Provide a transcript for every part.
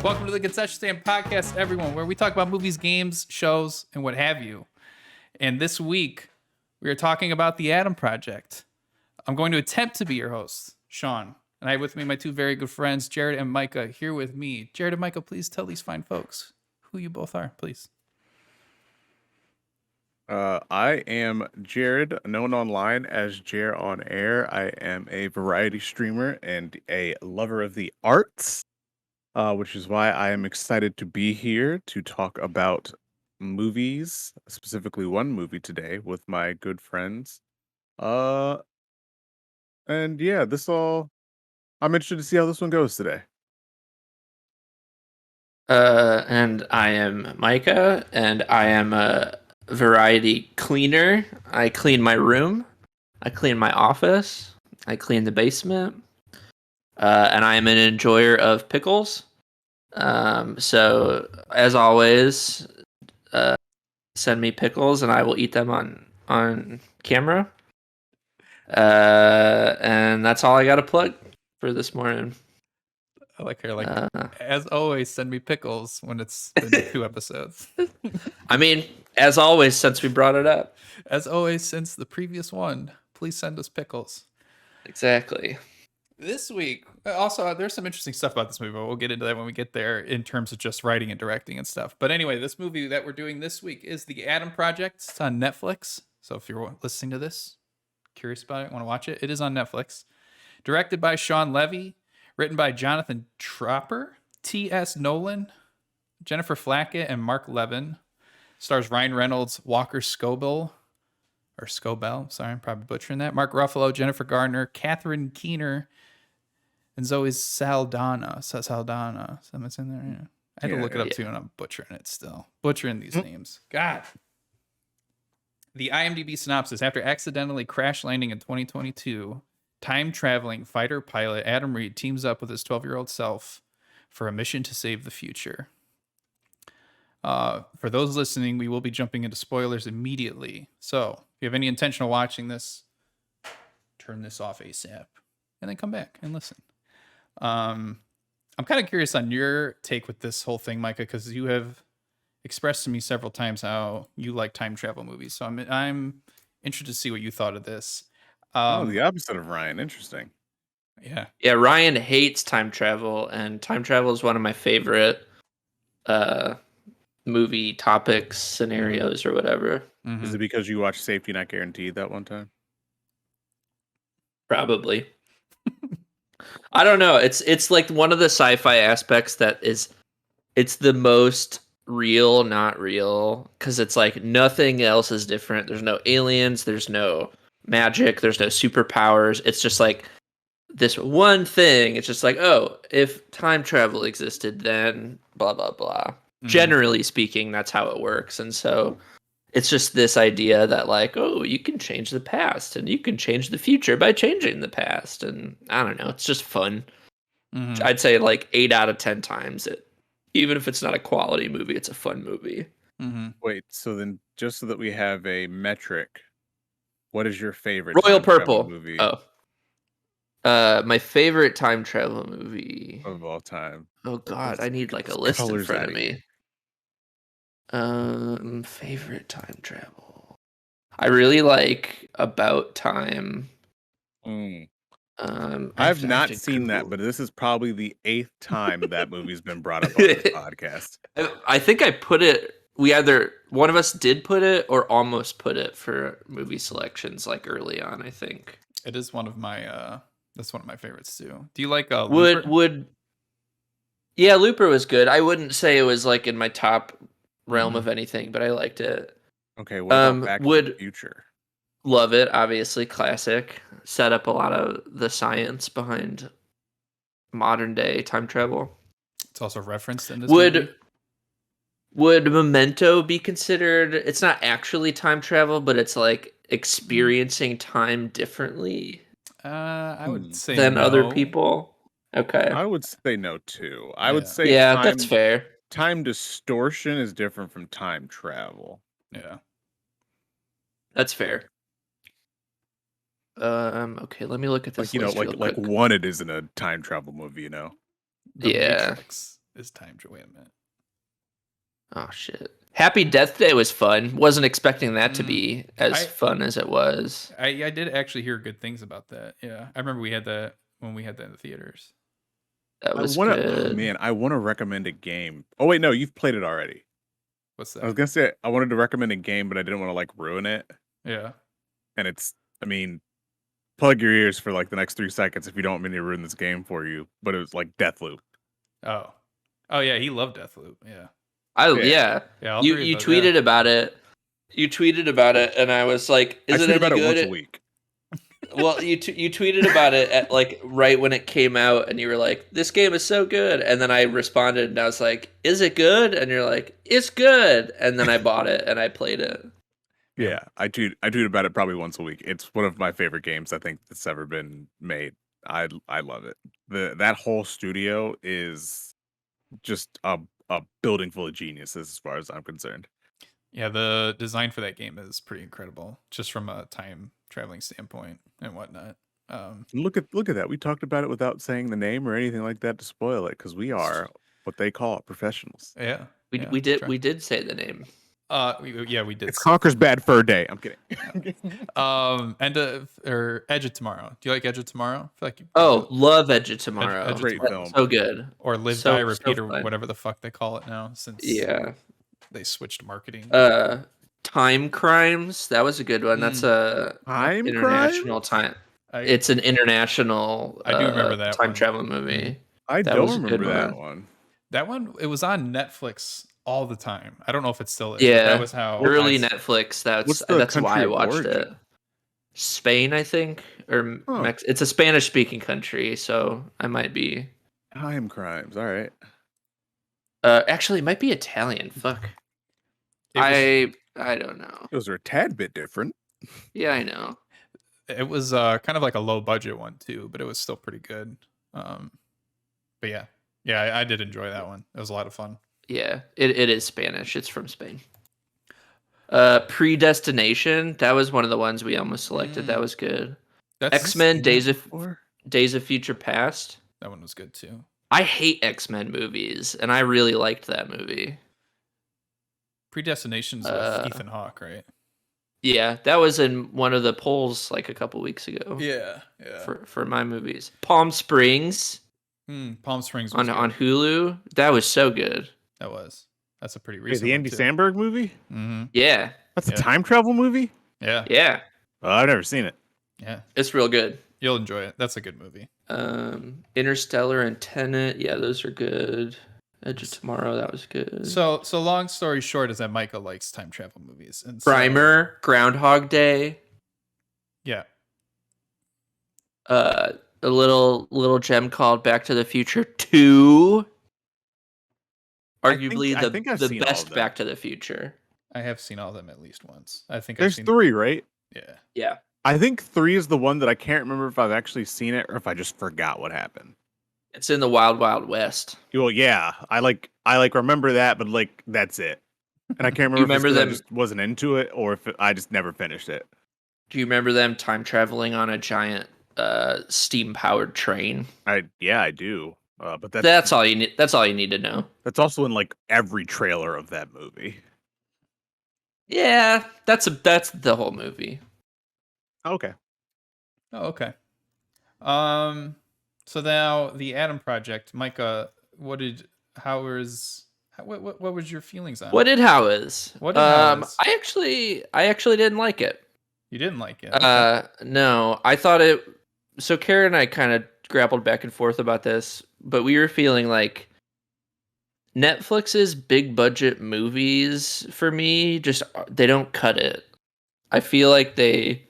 Welcome to the Concession Stand Podcast, everyone, where we talk about movies, games, shows, and what have you. And this week, we are talking about The Adam Project. I'm going to attempt to be your host, Sean. And I have with me my two very good friends, Jared and Micah, here with me. Jared and Micah, please tell these fine folks who you both are, please. I am Jared, known online as Jer on Air. I am a variety streamer and a lover of the arts, which is why I am excited to be here to talk about movies, specifically one movie today with my good friends. Uh, and yeah, I'm interested to see how this one goes today. And I am Micah, and I am a variety cleaner. I clean my room, I clean my office, I clean the basement, and I am an enjoyer of pickles. So as always, send me pickles, and I will eat them on camera. And that's all I got to plug for this morning. I like her. As always, send me pickles when it's been 2 episodes. I mean, as always, since we brought it up. As always, since the previous one, please send us pickles. Exactly. This week, also, there's some interesting stuff about this movie, but we'll get into that when we get there in terms of just writing and directing and stuff. But anyway, this movie that we're doing this week is The Adam Project. It's on Netflix. So if you're listening to this, curious about it, want to watch it, it is on Netflix. Directed by Sean Levy. Written by Jonathan Tropper, T.S. Nolan, Jennifer Flackett, and Mark Levin. Stars Ryan Reynolds, Walker Scobell, sorry, I'm probably butchering that. Mark Ruffalo, Jennifer Gardner, Catherine Keener, and Zoe Saldana. Someone's in there. Yeah. I had to look it up too, and I'm butchering it still. Butchering these names. God. The IMDb synopsis: after accidentally crash landing in 2022, time-traveling fighter pilot Adam Reed teams up with his 12-year-old self for a mission to save the future. For those listening, we will be jumping into spoilers immediately. So if you have any intention of watching this, turn this off ASAP and then come back and listen. I'm kind of curious on your take with this whole thing, Micah, because you have expressed to me several times how you like time travel movies. So I'm interested to see what you thought of this. The opposite of Ryan. Interesting. Yeah, Ryan hates time travel, and time travel is one of my favorite movie topics, scenarios, or whatever. Mm-hmm. Is it because you watched Safety Not Guaranteed that one time? Probably. I don't know. It's like one of the sci-fi aspects that it's the most real, not real, because it's like nothing else is different. There's no aliens, there's no magic, there's no superpowers. It's just like this one thing. It's just like, oh, if time travel existed, then blah blah blah. Mm-hmm. Generally speaking, that's how it works. And so it's just this idea that like, oh, you can change the past and you can change the future by changing the past. And I don't know, it's just fun. Mm-hmm. I'd say like 8 out of 10 times even if it's not a quality movie, it's a fun movie. Mm-hmm. Wait, so then just so that we have a metric, what is your favorite Royal Purple movie? Oh, my favorite time travel movie of all time. Oh God, I need like a list in front of me. Favorite time travel. I really like About Time. I've not seen that, but this is probably the 8th time that movie's been brought up on this podcast. I think I put it. We either one of us did put it or almost put it for movie selections like early on. I think it is one of my. That's one of my favorites too. Do you like Looper? Yeah, Looper was good. I wouldn't say it was like in my top realm of anything, but I liked it. Okay, what about Back to the Future? Love it, obviously classic. Set up a lot of the science behind modern day time travel. It's also referenced in this movie. Would Memento be considered? It's not actually time travel, but it's like experiencing time differently. I would say than no. Other people. Okay, I would say no too. I would say that's fair. Time distortion is different from time travel. Yeah, that's fair. Okay, let me look at this. Like like Wanted isn't a time travel movie, you know. The Matrix is time. Wait a minute. Oh shit! Happy Death Day was fun. Wasn't expecting that to be as fun as it was. I did actually hear good things about that. Yeah, I remember we had that when we had that in the theaters. That was good. Man, I want to recommend a game. Oh wait, no, you've played it already. What's that? I was gonna say I wanted to recommend a game, but I didn't want to like ruin it. Yeah. And it's, I mean, plug your ears for like the next 3 seconds if you don't want me to ruin this game for you. But it was like Deathloop. Oh yeah, he loved Deathloop. Yeah. Yeah. You tweeted about it. You tweeted about it, and I was like, "Is it any about good?" it once a week. Well, you tweeted about it at like right when it came out, and you were like, "This game is so good," and then I responded, and I was like, "Is it good?" And you're like, "It's good," and then I bought it and I played it. Yeah, I tweet about it probably once a week. It's one of my favorite games I think that's ever been made. I love it. That whole studio is just a building full of geniuses as far as I'm concerned. Yeah, the design for that game is pretty incredible, just from a time traveling standpoint and whatnot. Look at that. We talked about it without saying the name or anything like that to spoil it, because we are what they call professionals. Yeah, we did say the name. We did. It's Conker's Bad Fur Day. I'm kidding. Edge of Tomorrow. Do you like Edge of Tomorrow? I feel like love Edge of Tomorrow. Edge of Great Tomorrow. film. So good. Or Live, Die, Repeat, or whatever the fuck they call it now, since they switched marketing. Time Crimes. That was a good one. That's a international time. It's an international. I do remember that time travel movie. I don't remember that one. That one, it was on Netflix all the time. I don't know if it's still is. Yeah, that was how early Netflix. That's why I watched it. Spain, I think, or it's a Spanish-speaking country, so I might be. Time Crimes. All right. Actually, it might be Italian. Fuck. I don't know. Those are a tad bit different. Yeah, I know. It was kind of like a low budget one too, but it was still pretty good. But yeah, I did enjoy that one. It was a lot of fun. Yeah, it is Spanish. It's from Spain. Predestination. That was one of the ones we almost selected. That was good. X-Men: Days of Future Past. That one was good too. I hate X-Men movies, and I really liked that movie. Predestination's with Ethan Hawke, right? Yeah, that was in one of the polls like a couple weeks ago. Yeah. For my movies, Palm Springs. Palm Springs was on Hulu. That was so good. That's a pretty recent. The Andy Samberg movie. Mm-hmm. Yeah, that's a time travel movie. Yeah. I've never seen it. Yeah, it's real good. You'll enjoy it. That's a good movie. Interstellar and Tenet. Yeah, those are good. Edge of Tomorrow. That was good. So long story short is that Micah likes time travel movies. And Primer, Groundhog Day. Yeah. A little gem called Back to the Future 2. Arguably the best Back to the Future. I have seen all of them at least once. I think there's 3, right? Yeah. I think 3 is the one that I can't remember if I've actually seen it or if I just forgot what happened. It's in the Wild Wild West. Well, yeah, I remember that, but like that's it. And I can't remember if I just wasn't into it or if I just never finished it. Do you remember them time traveling on a giant steam powered train? I do. But that's all you need. That's all you need to know. That's also in like every trailer of that movie. Yeah, that's the whole movie. Okay. Oh, okay. So now the Adam Project, Micah. What was your feelings on? What did Howes? I actually didn't like it. You didn't like it? Okay. No, I thought it. So Kara and I kind of grappled back and forth about this, but we were feeling like Netflix's big budget movies for me they don't cut it. I feel like they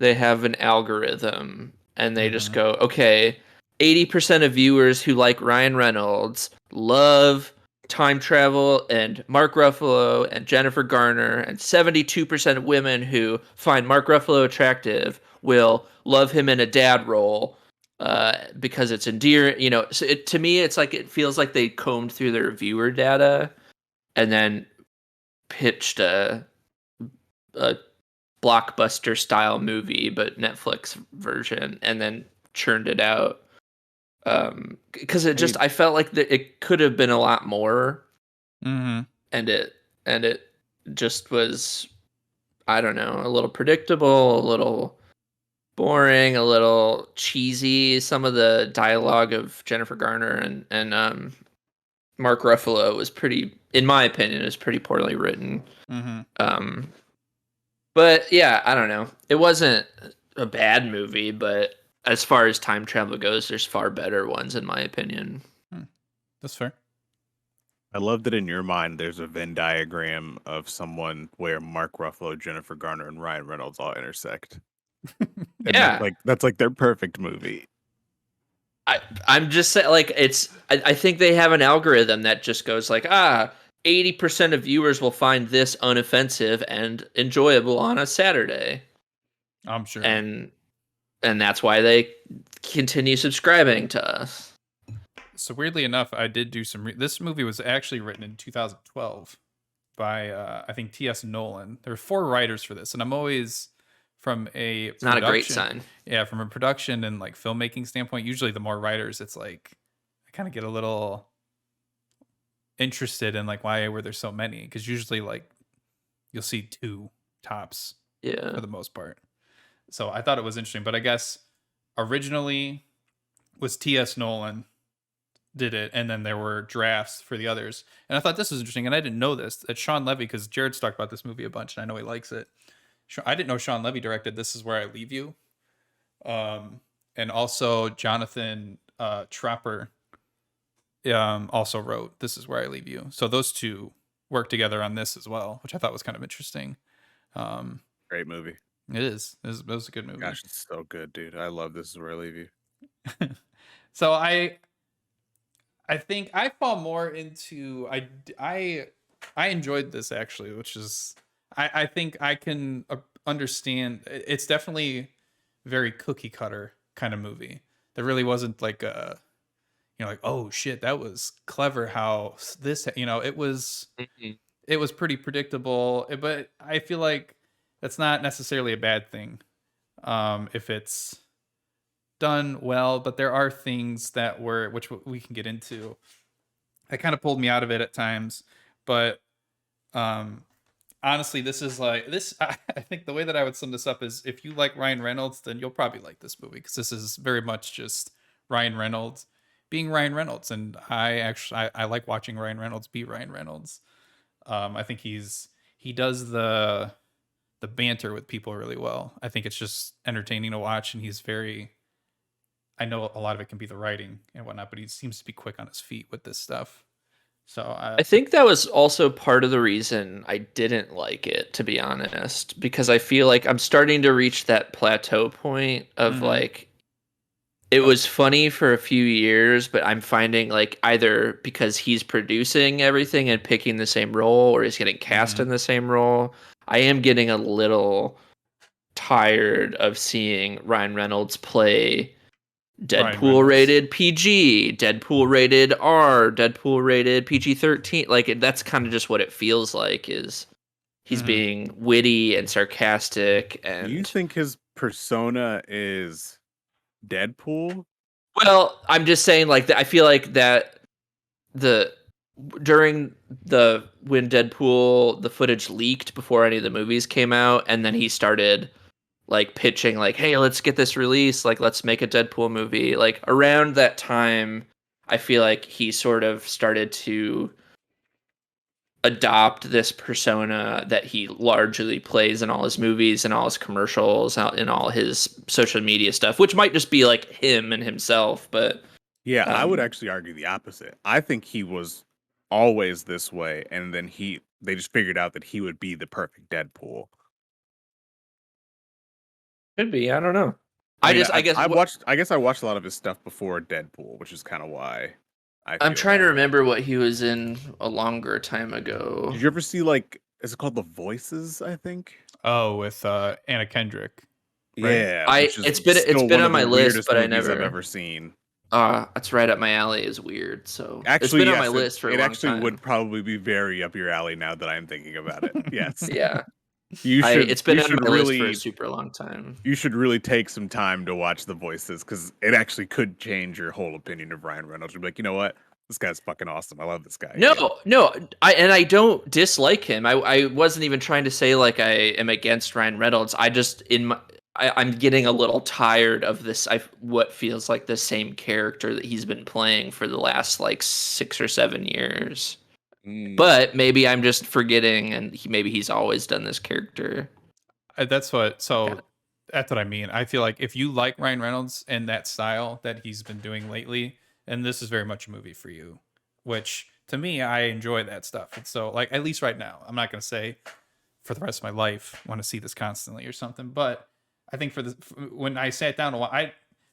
have an algorithm and they just go, okay, 80% of viewers who like Ryan Reynolds love time travel and Mark Ruffalo and Jennifer Garner, and 72% of women who find Mark Ruffalo attractive will love him in a dad role because it's endearing. You know, so to me, it's like it feels like they combed through their viewer data and then pitched a blockbuster style movie, but Netflix version, and then churned it out. Because I felt like it could have been a lot more, Mm-hmm. and it just was, I don't know, a little predictable, a little boring, a little cheesy. Some of the dialogue of Jennifer Garner and Mark Ruffalo was pretty, in my opinion, is pretty poorly written. Mm-hmm. But yeah, I don't know. It wasn't a bad movie, but as far as time travel goes, there's far better ones in my opinion. That's fair. I love that in your mind there's a Venn diagram of someone where Mark Ruffalo, Jennifer Garner, and Ryan Reynolds all intersect. And Yeah. that's like their perfect movie. I'm just saying, like, I think they have an algorithm that just goes like, 80% of viewers will find this unoffensive and enjoyable on a Saturday. I'm sure. And that's why they continue subscribing to us. So weirdly enough, I did do some. This movie was actually written in 2012 by I think T.S. Nolan. There were 4 writers for this, and I'm always from a It's not a great sign. Yeah, from a production and like filmmaking standpoint, usually the more writers, it's like I kind of get a little interested in like why were there so many? Because usually like you'll see 2 tops for the most part. So I thought it was interesting, but I guess originally was T.S. Nolan did it, and then there were drafts for the others. And I thought this was interesting, and I didn't know this, that Sean Levy, because Jared's talked about this movie a bunch, and I know he likes it. I didn't know Sean Levy directed This Is Where I Leave You. And also Jonathan Tropper also wrote This Is Where I Leave You. So those 2 worked together on this as well, which I thought was kind of interesting. Great movie. It is. It was a good movie. Gosh, it's so good, dude. I love This Is Where I Leave You. So I think I fall more into I enjoyed this actually, which is I think I can understand. It's definitely very cookie cutter kind of movie. There really wasn't like a like, oh shit, that was clever how this it was it was pretty predictable, but I feel like that's not necessarily a bad thing if it's done well. But there are things that were, which we can get into, that kind of pulled me out of it at times. But honestly, this is like this. I think the way that I would sum this up is, if you like Ryan Reynolds, then you'll probably like this movie, because this is very much just Ryan Reynolds being Ryan Reynolds, and I like watching Ryan Reynolds be Ryan Reynolds. I think he does the banter with people really well. I think it's just entertaining to watch, and he's very. I know a lot of it can be the writing and whatnot, but he seems to be quick on his feet with this stuff. So I think that was also part of the reason I didn't like it, to be honest, because I feel like I'm starting to reach that plateau point of like, it was funny for a few years, but I'm finding like either because he's producing everything and picking the same role, or he's getting cast in the same role, I am getting a little tired of seeing Ryan Reynolds play Deadpool rated PG, Deadpool rated R, Deadpool rated PG-13. Like, that's kind of just what it feels like, is he's being witty and sarcastic. And do you think his persona is Deadpool? Well, I'm just saying, like, I feel like that during when Deadpool, the footage leaked before any of the movies came out, and then he started like pitching like, hey, let's get this released, like let's make a Deadpool movie. Like around that time, I feel like he sort of started to adopt this persona that he largely plays in all his movies and all his commercials, in all his social media stuff, which might just be like him and himself. But yeah, I would actually argue the opposite. I think he was always this way, and then they just figured out that he would be the perfect Deadpool. Could be. I don't know. I guess I watched a lot of his stuff before Deadpool, which is kind of why I'm trying to remember what he was in a longer time ago. Did you ever see, like, is it called The Voices, I think? Oh, with Anna Kendrick. Right? Yeah. It's been on my list, but I've ever seen. It's right up my alley is weird. So actually, it's been on my list for a long time. It actually would probably be very up your alley now that I'm thinking about it. Yes. Yeah. It's been you on should my list for a really super long time. you should really take some time to watch the voices because it actually could change your whole opinion of Ryan Reynolds. You'll be like, you know what? This guy's fucking awesome. I love this guy. No, Yeah. no, I don't dislike him. I wasn't even trying to say like I am against Ryan Reynolds. I just I'm getting a little tired of this. What feels like the same character that he's been playing for the last like 6 or 7 years. But maybe I'm just forgetting, and maybe he's always done this character. That's what. So Got it. that's what I mean. I feel like if you like Ryan Reynolds and that style that he's been doing lately, and this is very much a movie for you. Which to me, I enjoy that stuff. And so, like, at least right now, I'm not gonna say for the rest of my life want to see this constantly or something. But I think for this, when I sat down a while,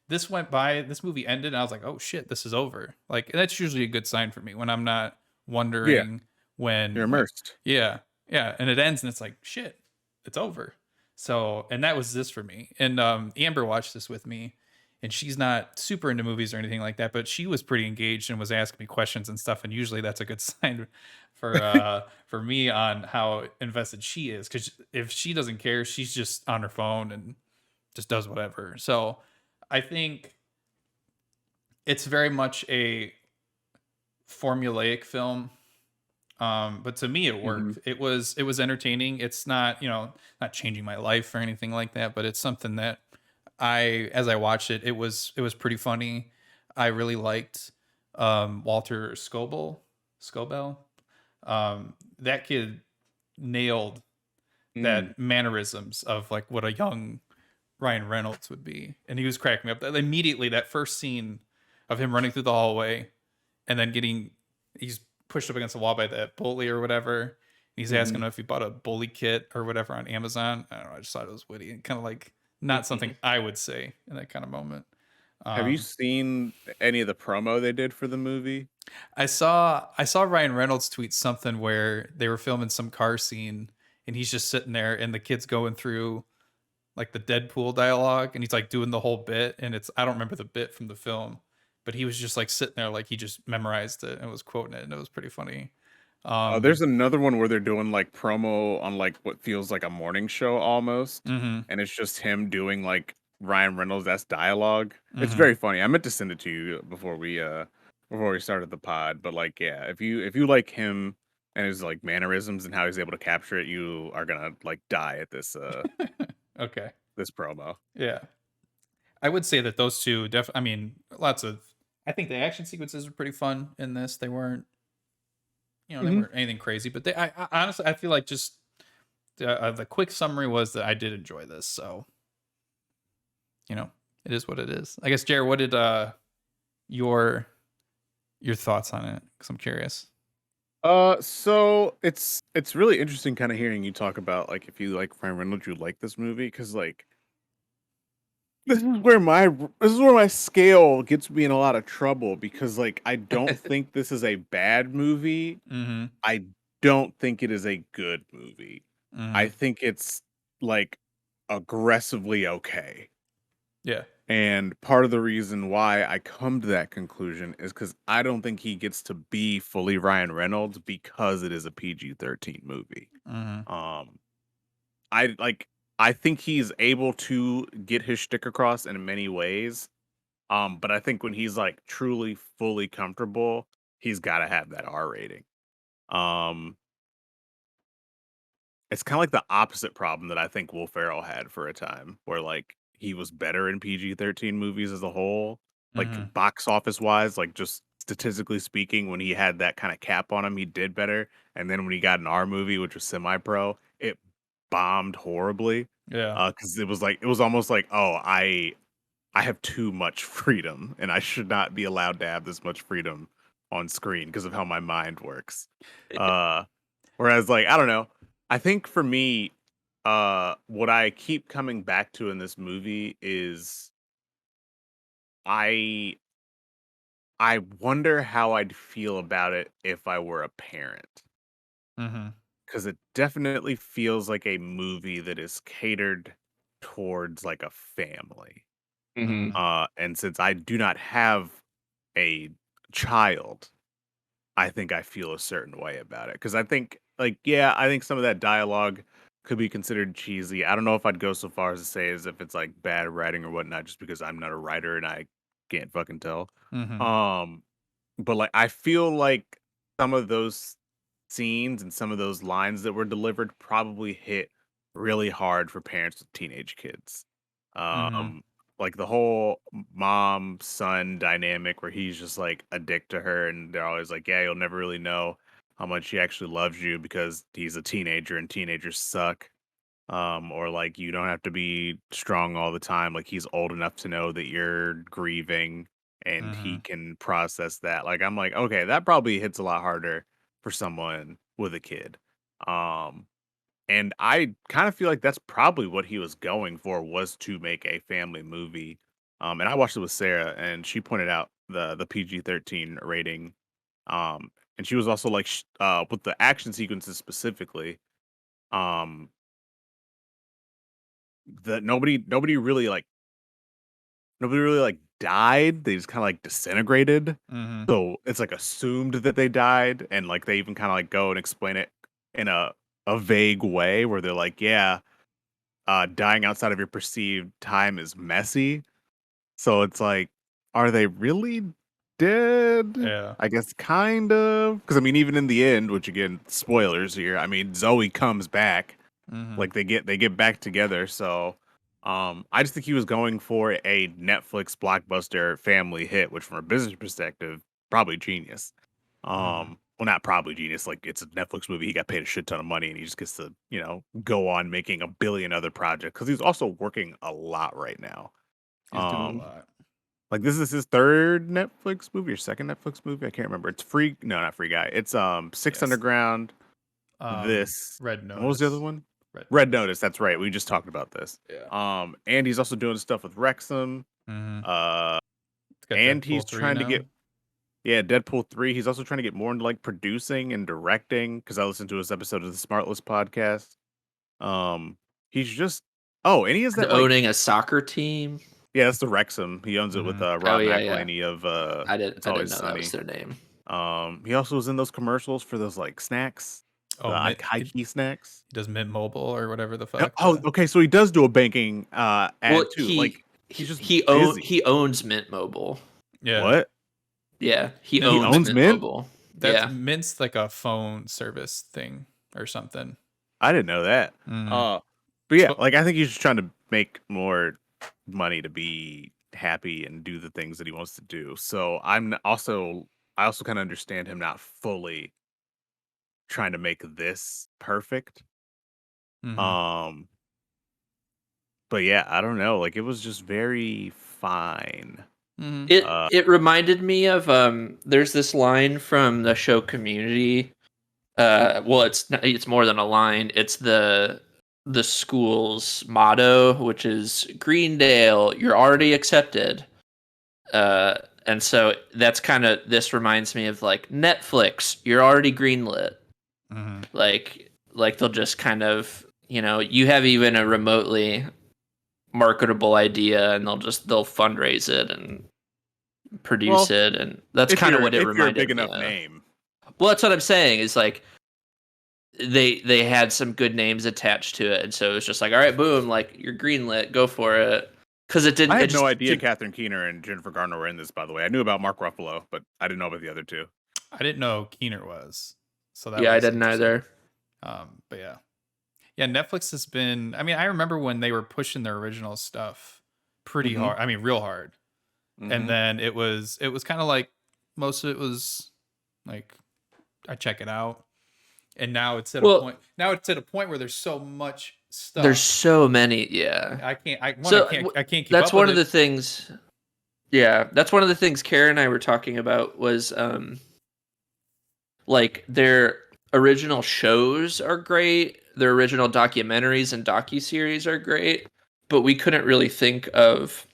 this went by. This movie ended, and I was like, oh shit, this is over. Like that's usually a good sign for me when I'm not wondering when You're like, immersed. yeah, and it ends, and it's like shit, it's over. So, and that was this for me. And Amber watched this with me, and she's not super into movies or anything like that, but she was pretty engaged and was asking me questions and stuff. And usually that's a good sign for me on how invested she is. Because if she doesn't care, she's just on her phone and just does whatever. So, I think it's very much a formulaic film, but to me it worked. It was entertaining. It's not, not changing my life or anything like that, but it's something that as I watched it, it was pretty funny. I really liked Walter Scobell. That kid nailed that mannerisms of like what a young Ryan Reynolds would be, and he was cracking me up. Immediately, that first scene of him running through the hallway and then he's pushed up against the wall by that bully or whatever. And he's asking him if he bought a bully kit or whatever on Amazon. I don't know. I just thought it was witty and kind of like not something I would say in that kind of moment. Have you seen any of the promo they did for the movie? I saw Ryan Reynolds tweet something where they were filming some car scene and he's just sitting there and the kid's going through like the Deadpool dialogue and he's like doing the whole bit, and I don't remember the bit from the film, but he was just like sitting there like he just memorized it and was quoting it, and it was pretty funny. There's another one where they're doing like promo on like what feels like a morning show almost, and it's just him doing like Ryan Reynolds' dialogue. It's very funny. I meant to send it to you before we started the pod, but like yeah, if you like him and his like mannerisms and how he's able to capture it, you are gonna like die at this Okay. this promo. Yeah. I would say that those two I mean, I think the action sequences were pretty fun in this. They weren't, they weren't anything crazy, but I honestly, I feel like just the quick summary was that I did enjoy this. So, it is what it is. I guess, Jared, what did your thoughts on it? Because I'm curious. So it's really interesting kind of hearing you talk about like if you like Ryan Reynolds, you like this movie because like this is where my scale gets me in a lot of trouble because like I don't think this is a bad movie. Mm-hmm. I don't think it is a good movie. I think it's like aggressively okay. Yeah. And part of the reason why I come to that conclusion is because I don't think he gets to be fully Ryan Reynolds because it is a PG-13 movie. Um, I think he's able to get his shtick across in many ways. But I think when he's like truly fully comfortable, he's got to have that R rating. Um, it's kind of like the opposite problem that I think Will Ferrell had for a time, where like he was better in PG-13 movies as a whole, like box office wise, like just statistically speaking, when he had that kind of cap on him, he did better. And then when he got an R movie, which was semi-pro, it bombed horribly. Yeah. Because it was almost like, oh, I have too much freedom, and I should not be allowed to have this much freedom on screen because of how my mind works. Whereas, like, I don't know. I think for me, what I keep coming back to in this movie is I I wonder how I'd feel about it if I were a parent. Mm-hmm. Because it definitely feels like a movie that is catered towards like a family. And since I do not have a child, I think I feel a certain way about it. Because I think, like, yeah, I think some of that dialogue could be considered cheesy. I don't know if I'd go so far as to say as if it's like bad writing or whatnot, just because I'm not a writer and I can't fucking tell. Mm-hmm. Um, but like I feel like some of those scenes and some of those lines that were delivered probably hit really hard for parents with teenage kids. Mm-hmm. Um, like the whole mom son dynamic where he's just like a dick to her, and they're always like, "Yeah, you'll never really know how much he actually loves you because he's a teenager and teenagers suck." Or like you don't have to be strong all the time. Like he's old enough to know that you're grieving and Mm-hmm. he can process that. Like I'm like, okay, that probably hits a lot harder for someone with a kid. Um, and I kind of feel like that's probably what he was going for, was to make a family movie. And I watched it with Sarah, and she pointed out the PG-13 rating. And she was also like, with the action sequences specifically, um, that nobody really like died. They just kind of like disintegrated. Mm-hmm. So it's like assumed that they died, and like they even kind of like go and explain it in a vague way where they're like, yeah, dying outside of your perceived time is messy. So it's like, are they really dead? Yeah. I guess kind of. Because I mean, even in the end, which again, spoilers here. I mean, Zoe comes back. Mm-hmm. Like they get back together. So I just think he was going for a Netflix blockbuster family hit, which from a business perspective, probably genius. Mm-hmm. Well, not probably genius. Like it's a Netflix movie. He got paid a shit ton of money, and he just gets to go on making a billion other projects because he's also working a lot right now. He's doing a Um, lot. like this is his third Netflix movie or second Netflix movie. I can't remember. It's free. No, not Free Guy. It's Six Yes. Underground. This. Red And what was the other Notice. one? Red Red Notice. Notice. That's right. We just talked about this. Yeah. And he's also doing stuff with Wrexham. Mm-hmm. Uh, It's got and Deadpool he's 3 trying to now. get Deadpool 3. He's also trying to get more into like producing and directing because I listened to his episode of the Smartless podcast. He's just and he has And that like owning a soccer team. yeah, that's the Wrexham. He owns it with Mhm. Rob yeah. McElhenney of It's I didn't Always know that Sunny. was their name. He also was in those commercials for those like snacks, Oh, the Mint, high he key snacks. does Mint Mobile or whatever the Oh, fuck. okay, so he does do a banking Well, ad too. Like he's just he busy. owns Mint Mobile. Yeah. What? Yeah, he Mint- He owns owns Mint Mint? Mobile. That's Yeah. Mint's like a phone service thing or something. I didn't know that. Mhm. But yeah, But- like I think he's just trying to make more money to be happy and do the things that he wants to do. So I also kind of understand him not fully trying to make this perfect. Mhm. Um, but yeah, I don't know. Like it was just very fine. Mhm. It reminded me of there's this line from the show Community. Well, it's more than a line. It's the school's motto, which is Greendale, you're already accepted. And so that's kind of, this reminds me of like Netflix, you're already greenlit. Mhm. Like they'll just kind of, you have even a remotely marketable idea and they'll fundraise it and produce it, and that's kind of what it if you're a reminded big me enough of. name. Well, that's what I'm saying is like they had some good names attached to it, and so it was just like, all right, boom, like you're greenlit, go for it. Because it didn't. I it had just no idea didn't- Catherine Keener and Jennifer Garner were in this, by the way. I knew about Mark Ruffalo, but I didn't know about the other two. I didn't know Keener was. So that Yeah, I was didn't interesting. either. But yeah. Yeah, Netflix has been, I mean, I remember when they were pushing their original stuff pretty Mhm. hard. I mean, real hard. And then it was kind of like most of it was like I check it out. And now it's at a point. Now it's at a point where there's so much stuff. There's so many. Yeah. I can't keep that's up one with of the it. things. Yeah, that's one of the things Kara and I were talking about was like their original shows are great, their original documentaries and docuseries are great, but we couldn't really think of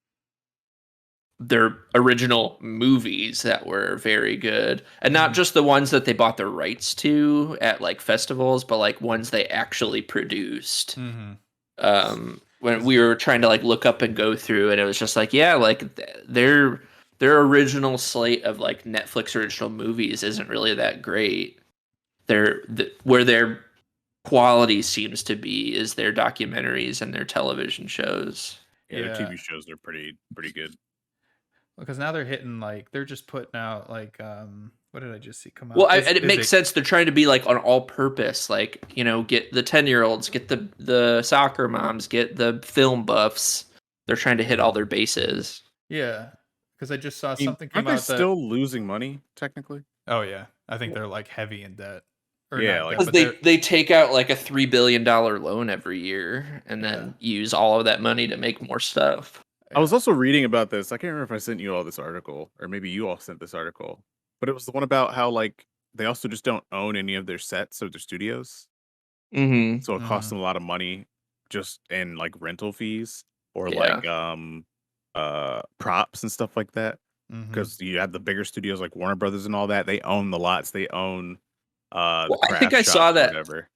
their original movies that were very good, and not just the ones that they bought the rights to at like festivals, but like ones they actually produced. When we were trying to like look up and go through, and it was just like, yeah, like their original slate of like Netflix original movies isn't really that great. Where they're quality seems to be is their documentaries and their television shows. Yeah, their Yeah. TV shows are pretty good. Because now they're hitting like they're just putting out like what did I just see come out? Well, and it makes sense. They're trying to be like on all purpose, like, you know, get the 10-year-olds, get the soccer moms, get the film buffs. They're trying to hit all their bases. Yeah, because I just saw I mean, something aren't came they out that. still losing money technically? Oh yeah, I think they're like heavy in debt. Or Yeah, not like- debt, Because but they take out like a $3 billion loan every year and then use all of that money to make more stuff. I was also reading about this. I can't remember if I sent you all this article, or maybe you all sent this article, but it was the one about how like they also just don't own any of their sets or their studios, Mm-hmm. so it costs them a lot of money just in like rental fees or Yeah. like props and stuff like that. Mhm. Because you have the bigger studios like Warner Brothers and all that, they own the lots, they own the Well, I think craft I shops saw or that. whatever.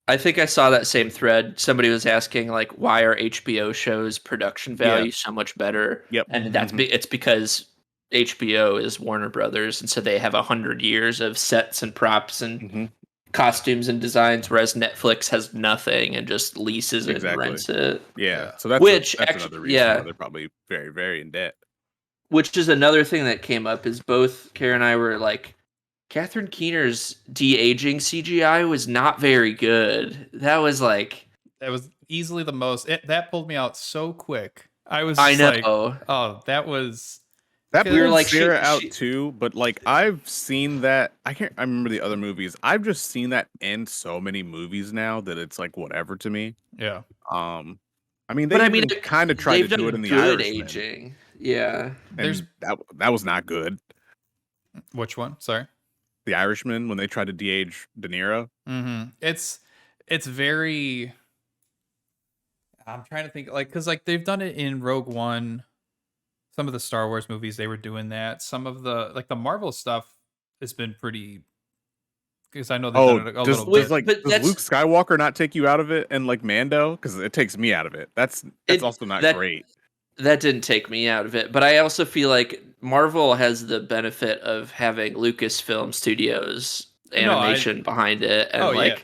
I think I saw that same thread. Somebody was asking like, why are HBO shows production value so much better? Yep. And that's it's because HBO is Warner Brothers, and so they have 100 years of sets and props and costumes and designs, whereas Netflix has nothing and just leases it and rents it. Yeah. So that's Which that's actually, another reason yeah, why they're probably very, very in debt. which is another thing that came up is both Kara and I were like, Catherine Keener's de-aging CGI was not very good. That was like, that was easily the most. That pulled me out so quick. I was. I Just know. Like, oh, that was. That We were pulled like, Sarah out too, but like I've seen that. I remember the other movies. I've just seen that in so many movies now that it's like whatever to me. Yeah. I mean, they kind of tried to do it in The Irishman. Aging. Yeah. And that was not good. Which one? Sorry. The Irishman, when they tried to de-age De Niro. Mm-hmm. It's very. I'm trying to think, like, because like they've done it in Rogue One. Some of the Star Wars movies, they were doing that. Some of the like the Marvel stuff has been pretty. Because I know they've done it a little bit. Does Luke Skywalker not take you out of it and like Mando? Because it takes me out of it. That's also not great. That didn't take me out of it, but I also feel like Marvel has the benefit of having Lucasfilm Studios animation behind it, and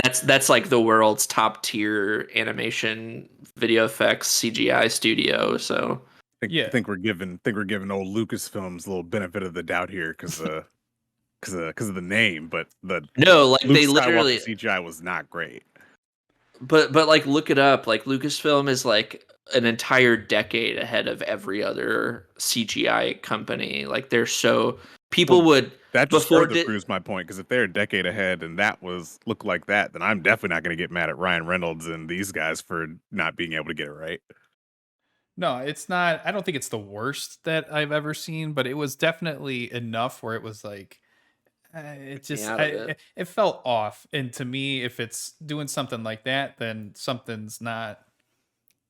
that's like the world's top tier animation video effects CGI studio. So I think we're giving old Lucasfilms a little benefit of the doubt here because of the name, but Luke they Skywalker literally CGI was not great. But like look it up. Like Lucasfilm is like an entire decade ahead of every other CGI company. Like they're so that just further proves my point, because if they're a decade ahead and that look like that, then I'm definitely not going to get mad at Ryan Reynolds and these guys for not being able to get it right. No, it's not. I don't think it's the worst that I've ever seen, but it was definitely enough where it was like, it felt off. And to me, if it's doing something like that, then something's not,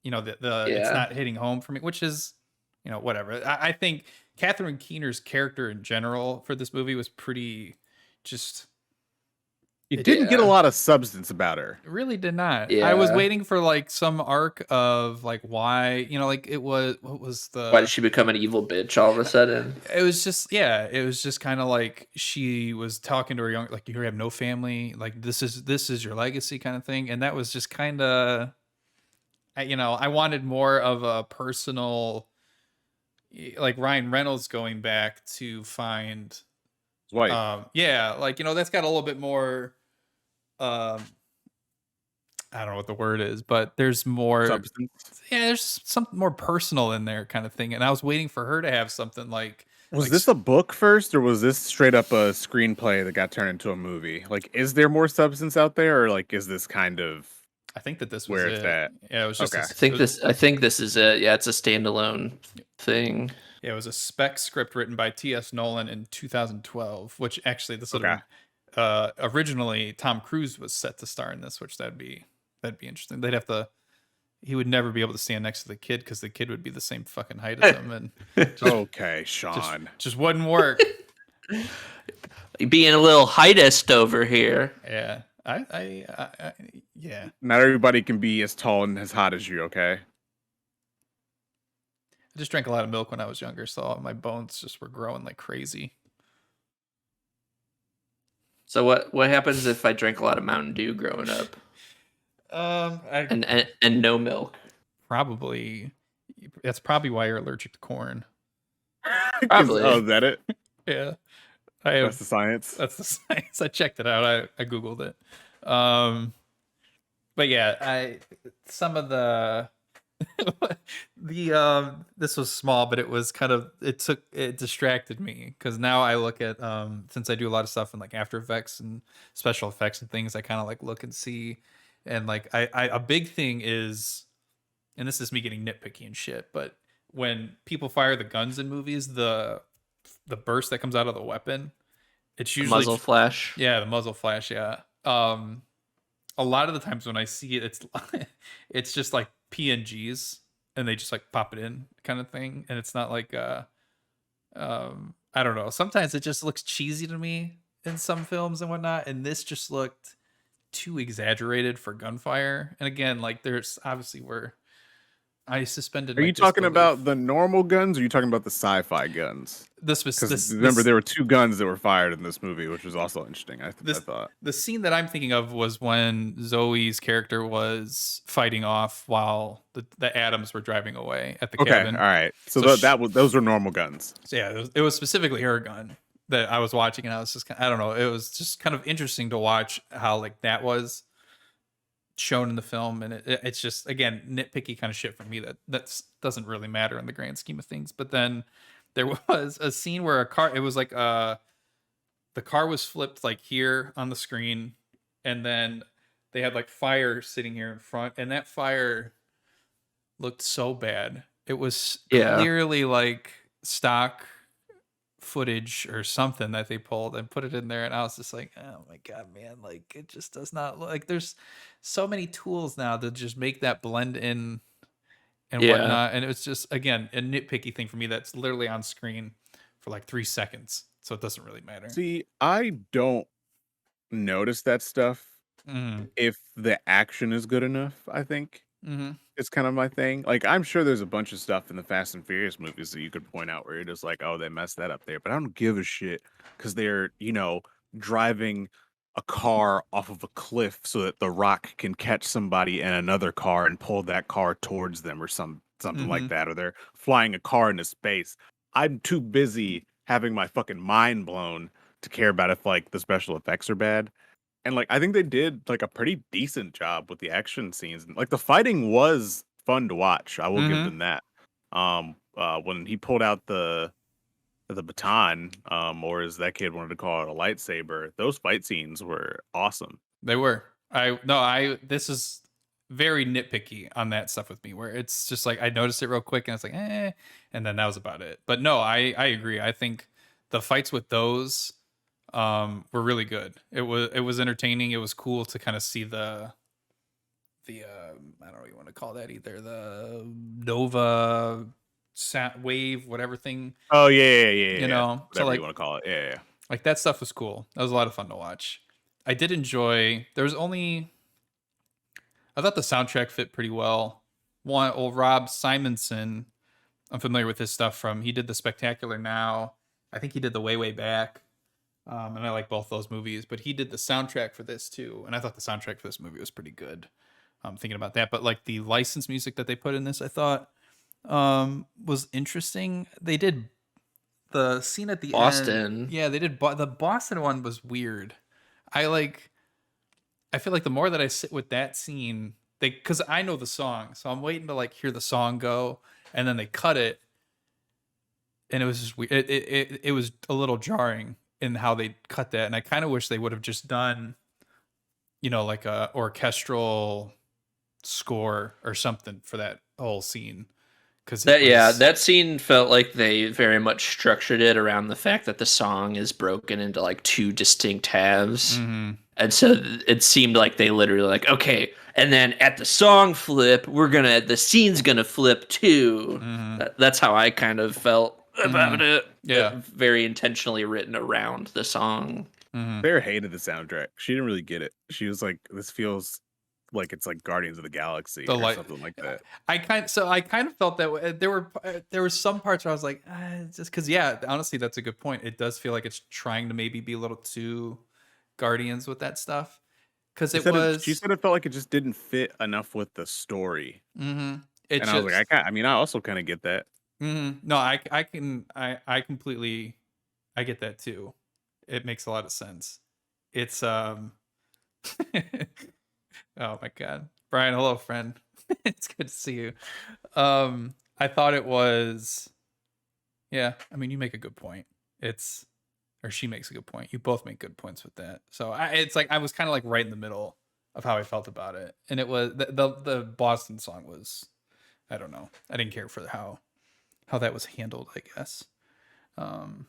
it's not hitting home for me, which is, whatever. I think Catherine Keener's character in general for this movie was pretty just. It didn't get a lot of substance about her. It really did not. Yeah. I was waiting for like some arc of like why, like it was, why did she become an evil bitch all of a sudden? It was just, it was just kind of like she was talking to her young, like, you have no family, like this is your legacy kind of thing. And that was just kind of, I wanted more of a personal, like Ryan Reynolds going back to find wife. That's got a little bit more, I don't know what the word is, but there's more substance. Yeah, there's something more personal in there kind of thing. And I was waiting for her to have something like. Was this a book first, or was this straight up a screenplay that got turned into a movie? Like, is there more substance out there, or like, is this kind of? I think that this was where it. it's at. Yeah, it was just. Okay. I think this is it. Yeah, it's a standalone thing. Yeah, it was a spec script written by T.S. Nolan in 2012, which actually originally Tom Cruise was set to star in this, which that'd be interesting. He would never be able to stand next to the kid because the kid would be the same fucking height as him, and okay, Sean, just wouldn't work. Being a little heightist over here. Yeah, yeah. Not everybody can be as tall and as hot as you. Okay. I just drank a lot of milk when I was younger, so my bones just were growing like crazy. So what happens if I drank a lot of Mountain Dew growing up and no milk? Probably that's probably why you're allergic to corn. Probably. Oh, is that it? Yeah, That's the science. That's the science. I checked it out. I googled it. But yeah, some of the this was small, but it was kind of it distracted me because now I look at since I do a lot of stuff in like After Effects and special effects and things, I kind of like look and see, and like I a big thing is, and this is me getting nitpicky and shit, but when people fire the guns in movies, the burst that comes out of the weapon, it's usually Muzzle flash. Yeah, the muzzle flash. Yeah. A lot of the times when I see it, it's just like PNGs, and they just like pop it in kind of thing, and it's not like I don't know. Sometimes it just looks cheesy to me in some films and whatnot, and this just looked too exaggerated for gunfire. And again, like there's obviously where I suspended. Are you talking about the normal guns, or are you talking about the sci-fi guns? This remember, there were 2 guns that were fired in this movie, which was also interesting. I thought the scene that I'm thinking of was when Zoe's character was fighting off while the Adams were driving away at the cabin. All right. So, those were normal guns. So yeah, it was specifically her gun that I was watching, and I was just I don't know. It was just kind of interesting to watch how like that was shown in the film, and it's just again nitpicky kind of shit for me that doesn't really matter in the grand scheme of things. But then there was a scene where it was like the car was flipped like here on the screen, and then they had like fire sitting here in front, and that fire looked so bad. It was clearly like stock footage or something that they pulled and put it in there, and I was just like, oh my god, man, like it just does not look like there's so many tools now to just make that blend in and whatnot, and it was just again a nitpicky thing for me that's literally on screen for like 3 seconds, so it doesn't really matter. See, I don't notice that stuff if the action is good enough. I think it's kind of my thing. Like, I'm sure there's a bunch of stuff in the Fast and Furious movies that you could point out where you're just like, oh, they messed that up there. But I don't give a shit because they're, driving a car off of a cliff so that the Rock can catch somebody in another car and pull that car towards them or something like that. Or they're flying a car into space. I'm too busy having my fucking mind blown to care about if like the special effects are bad. And like I think they did like a pretty decent job with the action scenes. And like the fighting was fun to watch. I will give them that. When he pulled out the baton, or as that kid wanted to call it, a lightsaber, those fight scenes were awesome. They were. This is very nitpicky on that stuff with me, where it's just like I noticed it real quick and I was like, and then that was about it. But no, I agree. I think the fights with those were really good. It was entertaining. It was cool to kind of see the I don't know what you want to call that either, the Nova wave, whatever thing. Oh yeah. You know, whatever so like you want to call it. Yeah. like that stuff was cool. That was a lot of fun to watch. I did enjoy. I thought the soundtrack fit pretty well. Rob Simonson, I'm familiar with his stuff he did The Spectacular Now. I think he did The Way Back. And I like both those movies, but he did the soundtrack for this too. And I thought the soundtrack for this movie was pretty good. Thinking about that, but like the licensed music that they put in this, I thought was interesting. They did the scene at the end. Yeah, they did. The Boston one was weird. I feel like the more that I sit with that scene, because I know the song, so I'm waiting to like hear the song go, and then they cut it, and it was just weird. It was a little jarring in how they cut that, and I kind of wish they would have just done, like a orchestral score or something for that whole scene. That scene felt like they very much structured it around the fact that the song is broken into like 2 distinct halves. And so it seemed like they literally like, okay, and then at the song flip, the scene's gonna flip too. That's how I kind of felt about it. Yeah. Very intentionally written around the song. Bear hated the soundtrack. She didn't really get it. She was like, this feels like it's like Guardians of the Galaxy or something like that. I kind of felt that way. There were some parts where I was like, just because, honestly, that's a good point. It does feel like it's trying to maybe be a little too Guardians with that stuff because She it said was. she said it felt like it just didn't fit enough with the story. It And I was just. like, I also kind of get that. No, I completely, I get that too. It makes a lot of sense. It's oh my god, Brian, hello friend. It's good to see you. I thought it was, yeah. I mean, you make a good point. It's, or she makes a good point. You both make good points with that. So it's like I was kind of like right in the middle of how I felt about it, and it was the Boston song was, I don't know. I didn't care for how that was handled, I guess. Um,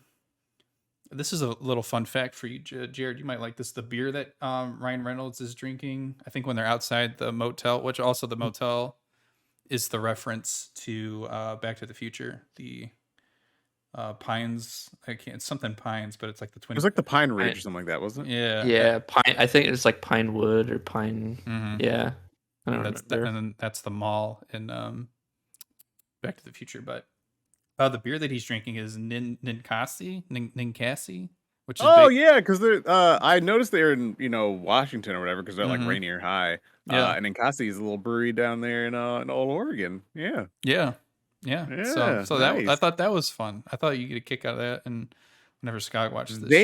this is a little fun fact for you, Jared. You might like this. The beer that Ryan Reynolds is drinking, I think when they're outside the motel, which also the motel is the reference to Back to the Future. The Pines, I can't, it's something Pines, but it's like the It twin. was like the Pine Ridge or something like that, wasn't it? Yeah. Yeah, pine. I think it's like Pine Wood or Pine. Yeah, I don't remember. And then that's the mall in Back to the Future. But the beer that he's drinking is Ninkasi, which is Oh big. yeah, because they're I noticed they're in Washington or whatever because they're like Mhm. Rainier High. Yeah. And Ninkasi is a little brewery down there in Old Oregon. Yeah. Yeah. So that, I Nice. thought that was fun. I thought you get a kick out of that, and whenever Scott watches this show.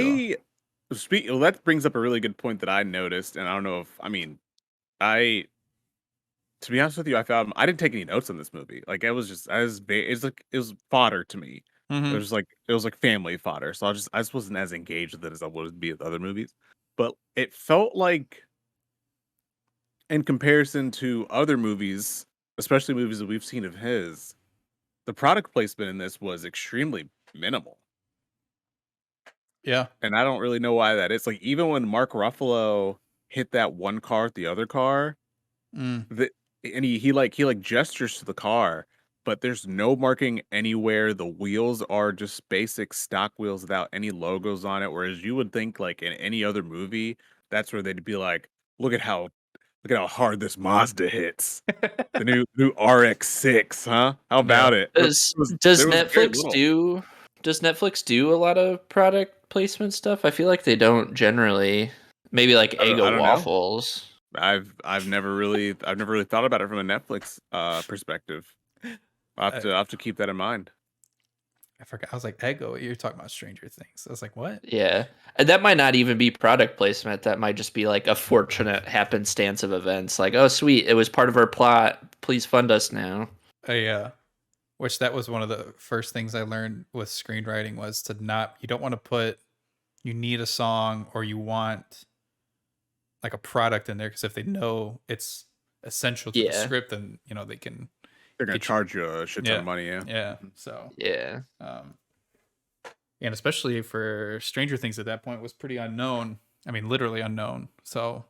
They well, that brings up a really good point that I noticed, and I don't know if I to be honest with you, I didn't take any notes on this movie. Like it was just it was fodder to me. Mhm. It was like family fodder. So I just wasn't as engaged with it as I would be with other movies. But it felt like in comparison to other movies, especially movies that we've seen of his, the product placement in this was extremely minimal. Yeah. And I don't really know why that is. Like even when Mark Ruffalo hit that one car with the other car, Mm. and he gestures to the car, but there's no marking anywhere. The wheels are just basic stock wheels without any logos on it. Whereas you would think like in any other movie, that's where they'd be like, look at how hard this Mazda hits. The new RX-6, huh? How about it? But Does there was very Netflix little. do a lot of product placement stuff? I feel like they don't generally. Maybe like I Eggo don't know. waffles. I've never really thought about it from a Netflix perspective. I'll have to keep that in mind. I forgot. I was like, Eggo, you're talking about Stranger Things. I was like, what? Yeah, and that might not even be product placement. That might just be like a fortunate happenstance of events. Like, oh, sweet, it was part of our plot. Please fund us now. Which that was one of the first things I learned with screenwriting was to not, you don't want to put, you need a song or you want like a product in there, because if they know it's essential to the Yeah. script, then they can. They're gonna Get you- charge you a shit ton of money. Yeah. Yeah. So Yeah. and especially for Stranger Things at that point was pretty unknown. I mean, literally unknown. So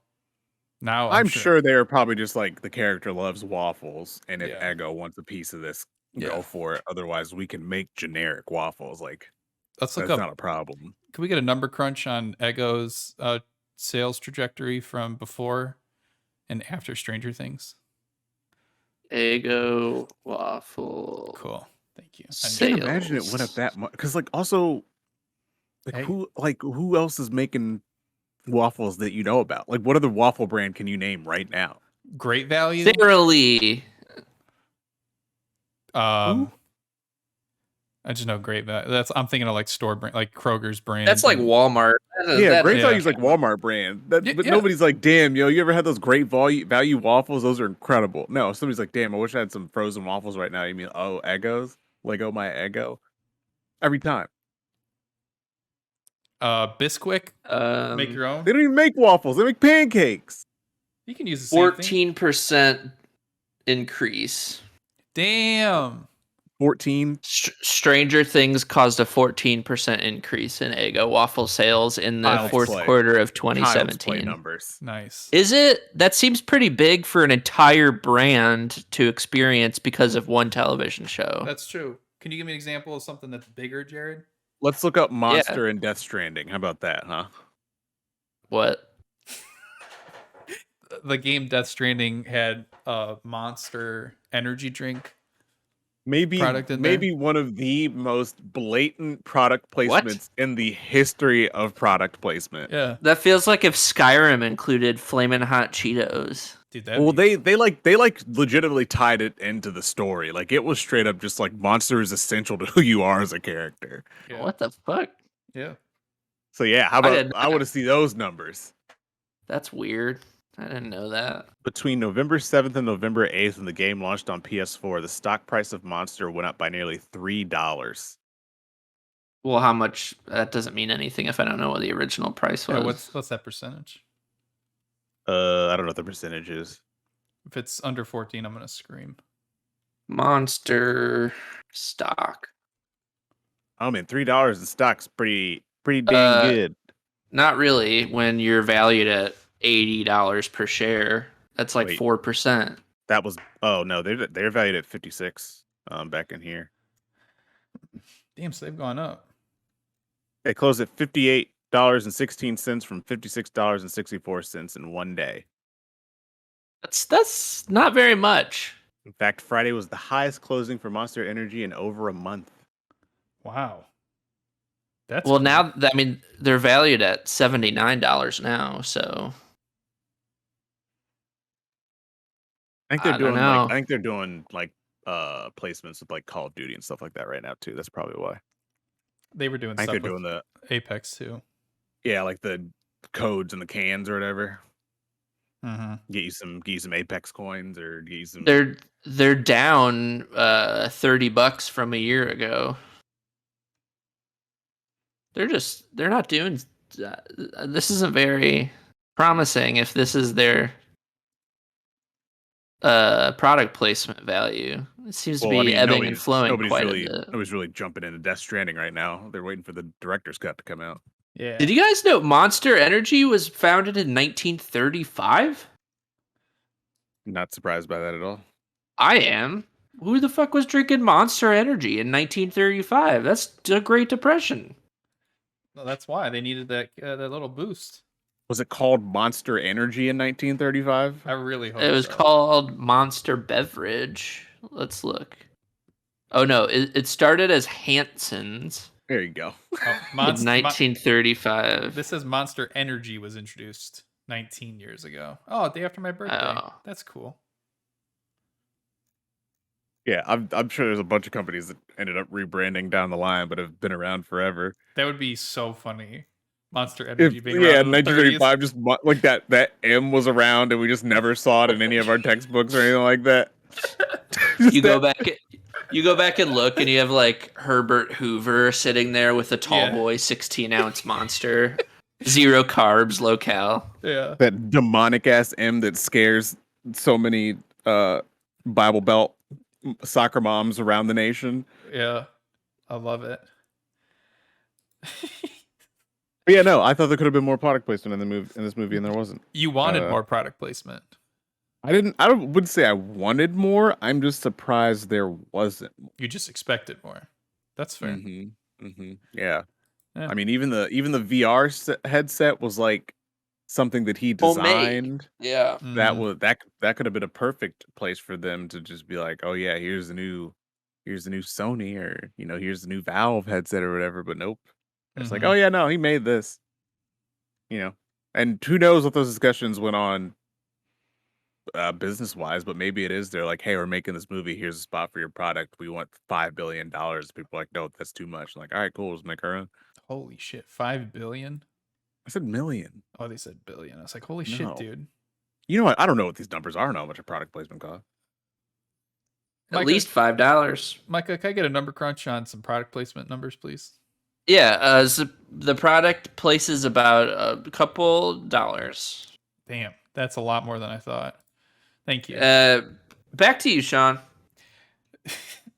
now I'm sure they're probably just like the character loves waffles, and if Yeah. Eggo wants a piece of this, Yeah. go for it. Otherwise, we can make generic waffles. Like Let's look that's up. not a problem. Can we get a number crunch on Eggo's sales trajectory from before and after Stranger Things? Eggo waffle. Cool. Thank you. I can't imagine it went up Sales. that much. Because like also, Hey. who else is making waffles that you know about? Like what other waffle brand can you name right now? Great Value. Sara I just know Great Value. I'm thinking of like store brand, like Kroger's brand. That's like Walmart. Yeah, Great yeah. Value's like Walmart brand. But Yeah. nobody's like, damn, yo, you ever had those great value waffles? Those are incredible. No, somebody's like, damn, I wish I had some frozen waffles right now. You mean, oh, Eggos? Lego my Eggo? Every time. Bisquick. Make your own. They don't even make waffles. They make pancakes. You can use the same thing. 14% increase. Damn. 14. Stranger Things caused a 14% increase in Eggo waffle sales in the Child's fourth play. quarter of Child's play 2017. numbers. Nice. Is it? That seems pretty big for an entire brand to experience because of one television show. That's true. Can you give me an example of something that's bigger, Jared? Let's look up Monster and Death Stranding. How about that, huh? What? The game Death Stranding had a Monster energy drink product in there. Maybe one of the most blatant product placements in the history of product placement. Yeah, That feels like if Skyrim included Flamin' Hot Cheetos. dude. Well, they legitimately tied it into the story. Like it was straight up just like Monster is essential to who you are as a character. Yeah. What the fuck? Yeah. So yeah, how about I want to see those numbers. That's weird. I didn't know that. Between November 7th and November 8th, when the game launched on PS4, the stock price of Monster went up by nearly $3. Well, how much? That doesn't mean anything if I don't know what the original price was. Yeah, what's that percentage? I don't know what the percentage is. If it's under 14, I'm gonna scream. Monster stock. I mean, $3 in stock's pretty dang good. Not really when you're valued at $80 per share. That's like 4%. That was they're valued at 56 back in here. Damn, so they've gone up. They closed at $58.16 from $56.64 in one day. That's not very much. In fact, Friday was the highest closing for Monster Energy in over a month. Wow. That's well cool. now. I mean, they're valued at $79 now. So I think they're doing placements with like Call of Duty and stuff like that right now too. That's probably why. They were doing I think stuff they're with doing the Apex too. Yeah, like the codes and the cans or whatever. Mm-hmm. Get you some Apex coins or get you some. They're down $30 from a year ago. They're not doing. This isn't very promising. If this is their product placement value, it seems to be ebbing and flowing quite a bit. Nobody's really jumping into Death Stranding right now. They're waiting for the director's cut to come out. Yeah. Did you guys know Monster Energy was founded in 1935? Not surprised by that at all. I am. Who the fuck was drinking Monster Energy in 1935? That's the Great Depression. Well, that's why they needed that little boost. Was it called Monster Energy in 1935? I really hope it was called Monster Beverage. Let's look. Oh no, it started as Hanson's. There you go. Oh, in 1935. This says Monster Energy was introduced 19 years ago. Oh, day after my birthday. Oh. That's cool. Yeah, I'm sure there's a bunch of companies that ended up rebranding down the line, but have been around forever. That would be so funny. Monster Energy being around in 1935, just like that M was around, and we just never saw it in any of our textbooks or anything like that. You go back and look, and you have like Herbert Hoover sitting there with a tall boy 16-ounce Monster, 0 carbs, low cal. Yeah, that demonic ass M that scares so many Bible Belt soccer moms around the nation. Yeah, I love it. But yeah, no, I thought there could have been more product placement in this movie, and there wasn't. You wanted more product placement. I wouldn't say I wanted more. I'm just surprised there wasn't. You just expected more. That's fair. Mm-hmm. Mm-hmm. Yeah. I mean, even the VR headset was like something that he designed. Yeah. That could have been a perfect place for them to just be like, oh yeah, here's the new Sony, or here's the new Valve headset or whatever. But nope. It's like, oh yeah, no, he made this. And who knows what those discussions went on business wise, but maybe it is. They're like, hey, we're making this movie. Here's a spot for your product. We want $5 billion. People are like, no, that's too much. I'm like, all right, cool. Let's make our own. Holy shit, 5 billion? I said million. Oh, they said billion. I was like, holy shit, dude. You know what? I don't know what these numbers are. I don't know how much a product placement costs. At least $5. Micah, can I get a number crunch on some product placement numbers, please? Yeah, so the product places about a couple dollars. Damn, that's a lot more than I thought. Thank you. Back to you, Sean.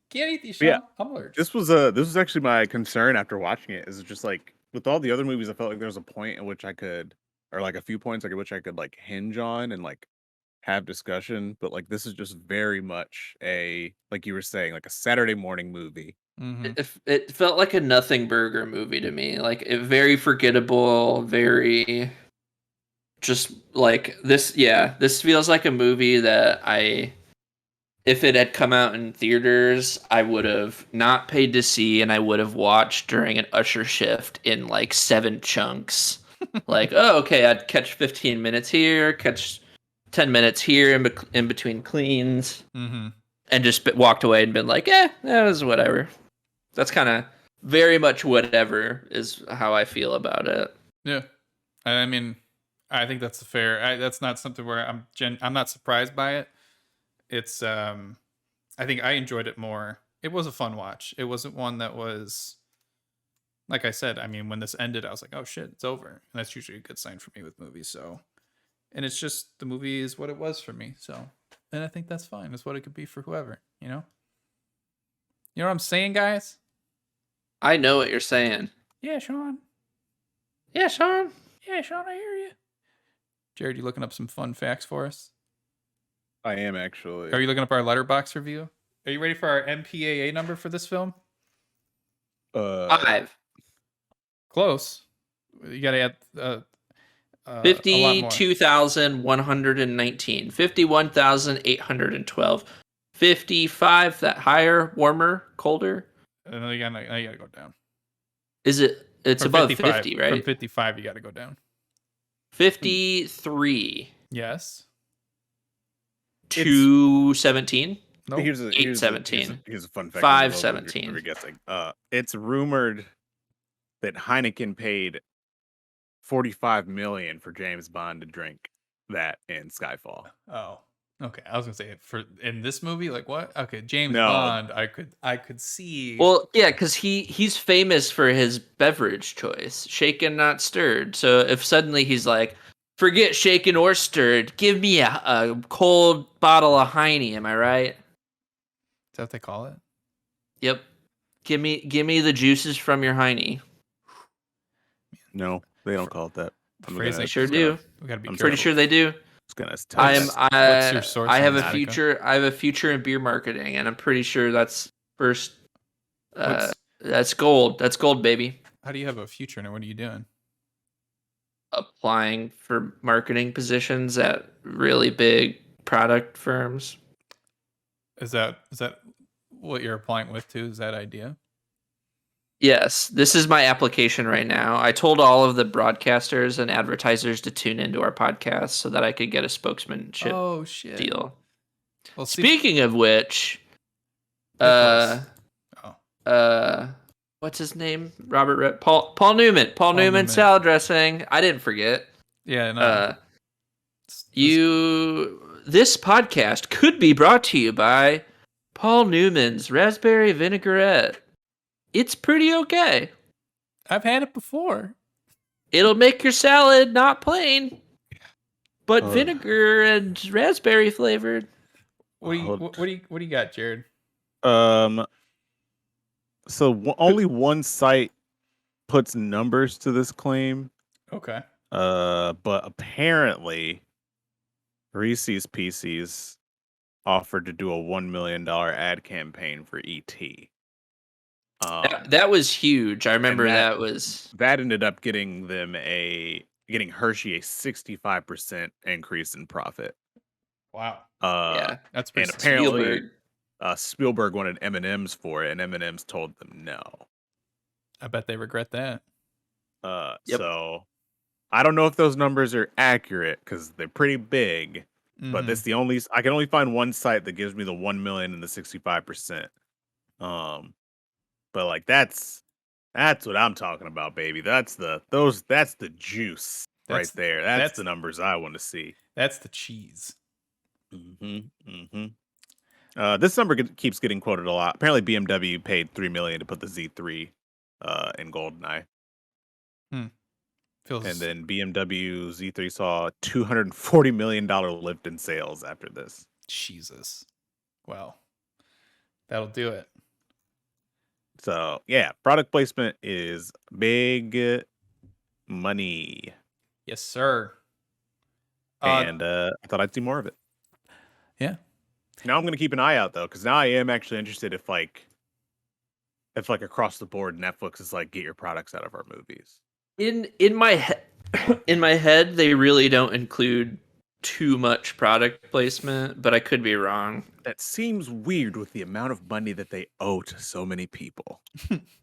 Can't eat these, Sean. Yeah, I'm allergic. This was actually my concern after watching it. Is just like with all the other movies, I felt like there was a point at which I could, or like a few points, like at which I could like hinge on and like have discussion. But like this is just very much like you were saying, like a Saturday morning movie. Mm-hmm. It felt like a nothing burger movie to me. Like very forgettable, very just like this. Yeah, this feels like a movie that I if it had come out in theaters, I would have not paid to see, and I would have watched during an usher shift in like 7 chunks. Like, oh, okay, I'd catch 15 minutes here, catch 10 minutes here in between cleans, Mm-hmm. and just walked away and been like, that was whatever. That's kind of very much whatever is how I feel about it. Yeah, I mean, I think that's fair. That's not something where I'm not surprised by it. It's I think I enjoyed it more. It was a fun watch. It wasn't one that was, like I said, I mean, when this ended, I was like, oh shit, it's over. And that's usually a good sign for me with movies. So, and it's just the movie is what it was for me. So, and I think that's fine. It's what it could be for whoever, you know? You know what I'm saying, guys? I know what you're saying. Yeah, Sean. Yeah, Sean. Yeah, Sean, I hear you. Jared, you looking up some fun facts for us? I am actually. Are you looking up our letterbox review? Are you ready for our MPAA number for this film? 5. Close. You got to add a lot more. 52,119. 51,812. 55, that higher, warmer, colder? And then you got to go down. Is it? It's From above 55, 50, right? From 55, you got to go down. 53. Yes. 217. No. Here's a 817. Here's a fun fact. 517. We're guessing. It's rumored that Heineken paid $45 million for James Bond to drink that in Skyfall. Oh, okay. I was gonna say for in this movie, like what? Okay, James No. Bond. I could see. Well, yeah, because he's famous for his beverage choice, shaken not stirred. So if suddenly he's like, forget shaken or stirred, give me a cold bottle of Heine, am I right? Is that what they call it? Yep. Give me the juices from your Heine. No, they don't call it that. Phrasing. They sure do. We gotta be I'm careful. Pretty sure they do. It's gonna. What's your source I have on a that? future. I have a future in beer marketing, and I'm pretty sure that's first. That's gold. That's gold, baby. How do you have a future in it? What are you doing? Applying for marketing positions at really big product firms. Is that what you're applying with too? Is that idea? Yes, this is my application right now. I told all of the broadcasters and advertisers to tune into our podcast so that I could get a spokesmanship Oh shit! deal. Well, Speaking of which, Nicholas. what's his name? Paul Newman. Paul Newman Newman. salad dressing. I didn't forget. Yeah, no. This podcast could be brought to you by Paul Newman's raspberry vinaigrette. It's pretty okay. I've had it before. It'll make your salad not plain, but vinegar and raspberry flavored. What do you got, Jared? So only one site puts numbers to this claim. Okay. But apparently, Reese's Pieces offered to do a $1 million ad campaign for ET. That was huge. I remember that ended up getting Hershey a 65% increase in profit. Wow. yeah, That's pretty. And apparently, Spielberg wanted M&Ms for it, and M&Ms told them no. I bet they regret that. Yep. So I don't know if those numbers are accurate because they're pretty big. But that's I can only find one site that gives me the 1 million and the 65%. But like that's what I'm talking about, baby. That's the juice right there. That's the numbers I want to see. That's the cheese. This number keeps getting quoted a lot. Apparently, BMW paid $3 million to put the Z3 in Goldeneye. And then BMW Z3 saw a $240 million lift in sales after this. Jesus. Wow. That'll do it. So, yeah, product placement is big money. Yes, sir. And I thought I'd see more of it. Yeah. Now I'm going to keep an eye out, though, because now I am actually interested if across the board, Netflix is like, get your products out of our movies. In my head, they really don't include too much product placement, but I could be wrong. That seems weird with the amount of money that they owe to so many people.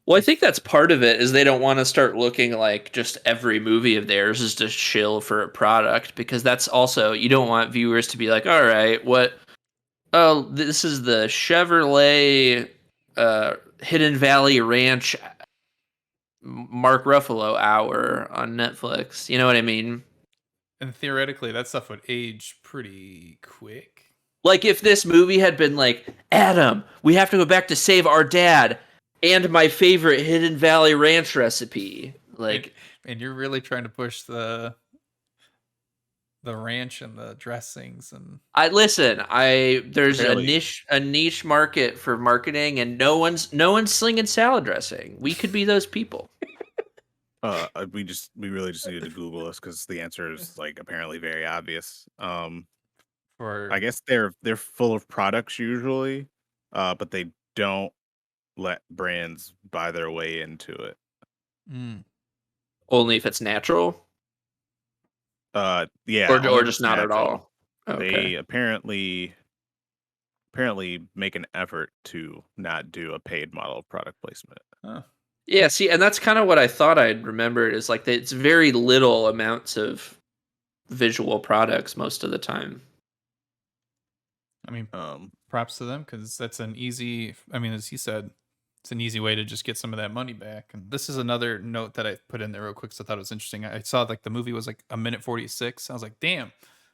Well, I think that's part of it is they don't want to start looking like just every movie of theirs is just shill for a product, because that's also, you don't want viewers to be like, all right, this is the Chevrolet Hidden Valley Ranch Mark Ruffalo hour on Netflix. You know what I mean? And theoretically, that stuff would age pretty quick. Like if this movie had been like, Adam, we have to go back to save our dad and my favorite Hidden Valley Ranch recipe. Like, and you're really trying to push the ranch and the dressings and there's Barely. a niche market for marketing, and no one's slinging salad dressing. We could be those people. We really just needed to Google this because the answer is like apparently very obvious. I guess they're full of products usually, but they don't let brands buy their way into it. Only if it's natural. Yeah, or just not at all. Okay. They apparently make an effort to not do a paid model of product placement. Huh. Yeah, see, and that's kind of what I thought I'd remembered is like it's very little amounts of visual products most of the time. I mean, props to them because that's an easy. I mean, as he said, it's an easy way to just get some of that money back. And this is another note that I put in there real quick, so I thought it was interesting. I saw like the movie was like 1:46. I was like, damn,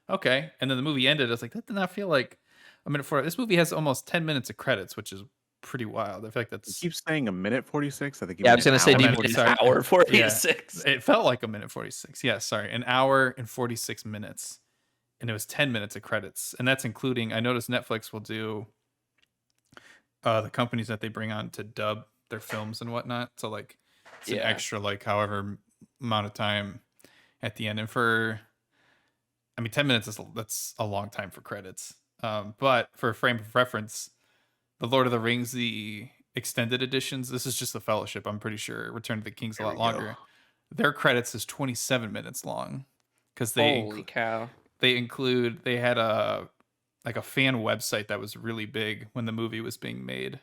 okay. And then the movie ended. I was like, that did not feel like a minute 40. This movie has almost 10 minutes of credits, which is pretty wild. I feel like that's. You keep saying 1:46. I think. Yeah, I was gonna say an hour 46. Yeah, it felt like 1:46. Yeah, sorry, an hour and 46 minutes. And it was 10 minutes of credits. And that's including, I noticed Netflix will do the companies that they bring on to dub their films and whatnot. So like it's an extra like however amount of time at the end. And 10 minutes that's a long time for credits. But for a frame of reference, the Lord of the Rings, the extended editions, this is just the Fellowship. I'm pretty sure Return of the King's a lot longer. Their credits is 27 minutes long because holy cow. They had a fan website that was really big when the movie was being made.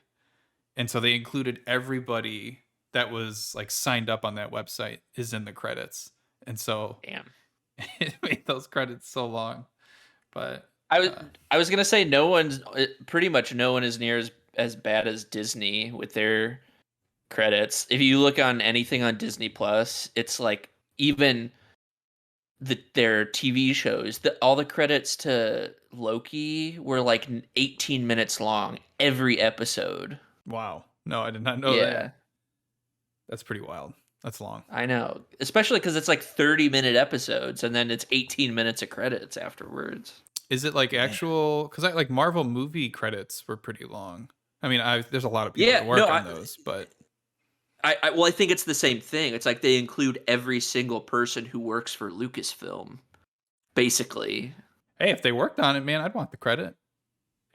And so they included everybody that was like signed up on that website is in the credits. And so damn. It made those credits so long. But I was going to say pretty much no one is near as bad as Disney with their credits. If you look on anything on Disney Plus, it's like even their TV shows, all the credits to Loki were like 18 minutes long every episode. Wow. No, I did not know that. That's pretty wild. That's long. I know. Especially because it's like 30-minute episodes and then it's 18 minutes of credits afterwards. Is it like actual... Because like Marvel movie credits were pretty long. I mean, there's a lot of people that work on those, but... I think it's the same thing. It's like they include every single person who works for Lucasfilm, basically. Hey, if they worked on it, man, I'd want the credit.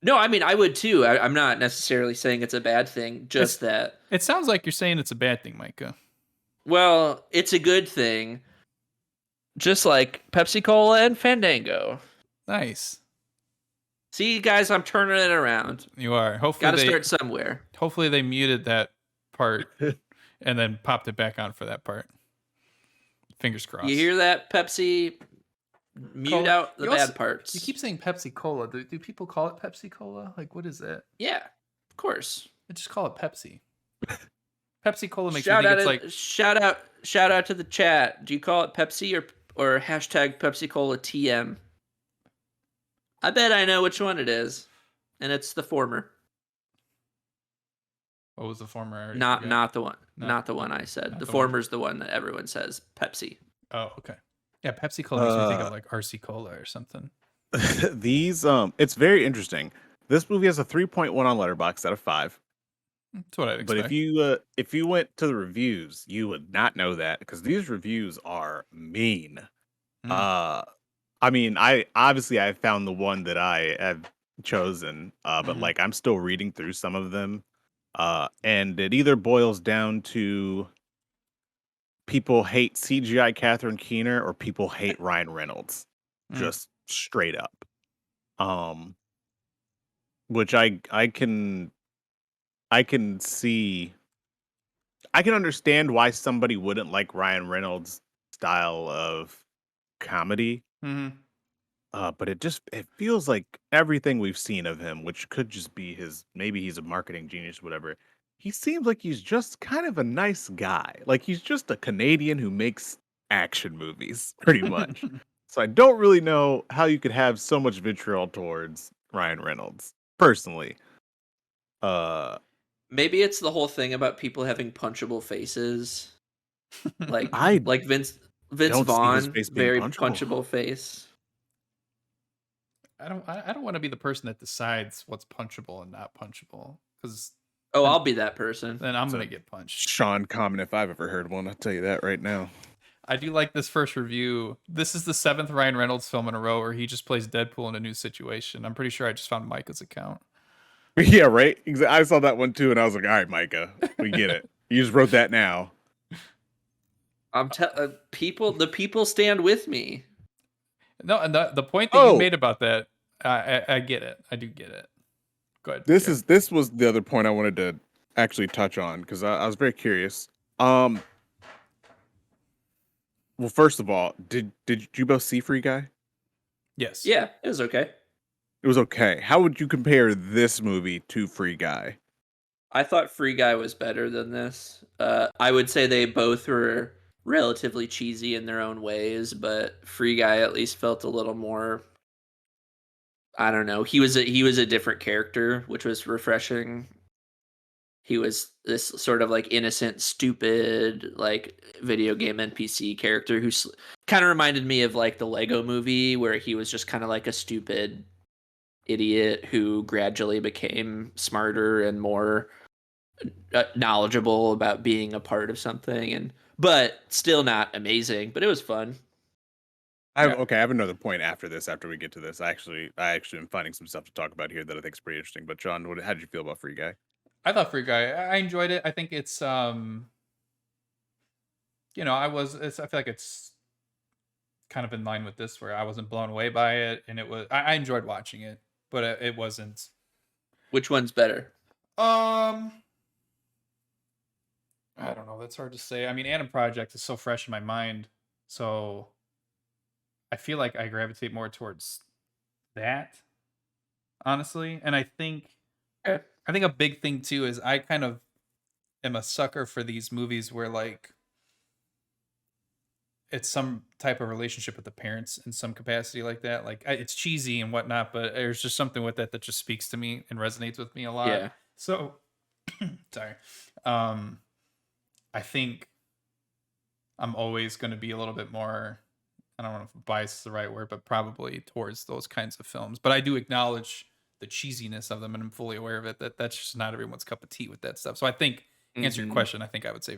No, I mean, I would too. I'm not necessarily saying it's a bad thing, just that... It sounds like you're saying it's a bad thing, Micah. Well, it's a good thing. Just like Pepsi Cola and Fandango. Nice. See, guys, I'm turning it around. You are. Hopefully Gotta start somewhere. Hopefully they muted that part and then popped it back on for that part. Fingers crossed. You hear that, Pepsi? Mute out the bad parts. You keep saying Pepsi Cola. Do people call it Pepsi Cola? Like, what is that? Yeah, of course. I just call it Pepsi. Pepsi Cola makes me think it's like... Shout out to the chat. Do you call it Pepsi or hashtag Pepsi Cola TM? I bet I know which one it is. And it's the former. What was the former? Not the one. Not the one I said. The former's the one that everyone says. Pepsi. Oh, okay. Yeah, Pepsi Cola makes me think of like RC Cola or something. These it's very interesting. This movie has a 3.1 on Letterboxd out of 5. That's what I'd expect. But if you went to the reviews, you would not know that because these reviews are mean. I mean, I found the one that I have chosen, but like I'm still reading through some of them, and it either boils down to people hate CGI Catherine Keener or people hate Ryan Reynolds. Just straight up. Um, which I can see. I can understand why somebody wouldn't like Ryan Reynolds' style of comedy. Mm-hmm. But it feels like everything we've seen of him, which could just be maybe he's a marketing genius, whatever. He seems like he's just kind of a nice guy. Like he's just a Canadian who makes action movies, pretty much. So I don't really know how you could have so much vitriol towards Ryan Reynolds, personally. Uh, Maybe it's the whole thing about people having punchable faces. Like I like Vince don't see his Vaughn, face being very punchable. punchable face. I don't want to be the person that decides what's punchable and not punchable, because Oh, then, I'll be that person. then I'm It's gonna a get punched. Sean comment if I've ever heard one. I'll tell you that right now. I do like this first review. This is the 7th Ryan Reynolds film in a row where he just plays Deadpool in a new situation. I'm pretty sure I just found Micah's account. Yeah, right. I saw that one too, and I was like, "All right, Micah, we get it. You just wrote that now." The people stand with me. No, and the point that you Oh, made about that, I get it. I do get it. Go ahead. this was the other point I wanted to actually touch on because I was very curious. Well, first of all, did you both see Free Guy? Yes. Yeah, it was okay. It was okay. How would you compare this movie to Free Guy? I thought Free Guy was better than this. I would say they both were relatively cheesy in their own ways, but Free Guy at least felt a little more. I don't know. He was a different character, which was refreshing. He was this sort of like innocent, stupid, like video game NPC character who kind of reminded me of like the Lego movie, where he was just kind of like a stupid idiot who gradually became smarter and more knowledgeable about being a part of something, and but still not amazing, but it was fun. I have, Yeah. okay, I have another point after this. After we get to this, I actually am finding some stuff to talk about here that I think is pretty interesting. But John, how did you feel about Free Guy? I thought Free Guy. I enjoyed it. I think it's I feel like it's kind of in line with this, where I wasn't blown away by it, and I enjoyed watching it, but it wasn't. Which one's better? I don't know. That's hard to say. I mean, Adam Project is so fresh in my mind, so I feel like I gravitate more towards that, honestly. And I think a big thing too is I kind of am a sucker for these movies where like it's some type of relationship with the parents in some capacity like that. Like it's cheesy and whatnot, but there's just something with that just speaks to me and resonates with me a lot. Yeah. So, sorry. I think I'm always going to be a little bit more, I don't know if bias is the right word, but probably towards those kinds of films. But I do acknowledge the cheesiness of them, and I'm fully aware of it, that's just not everyone's cup of tea with that stuff. So I think, answer your question, I think I would say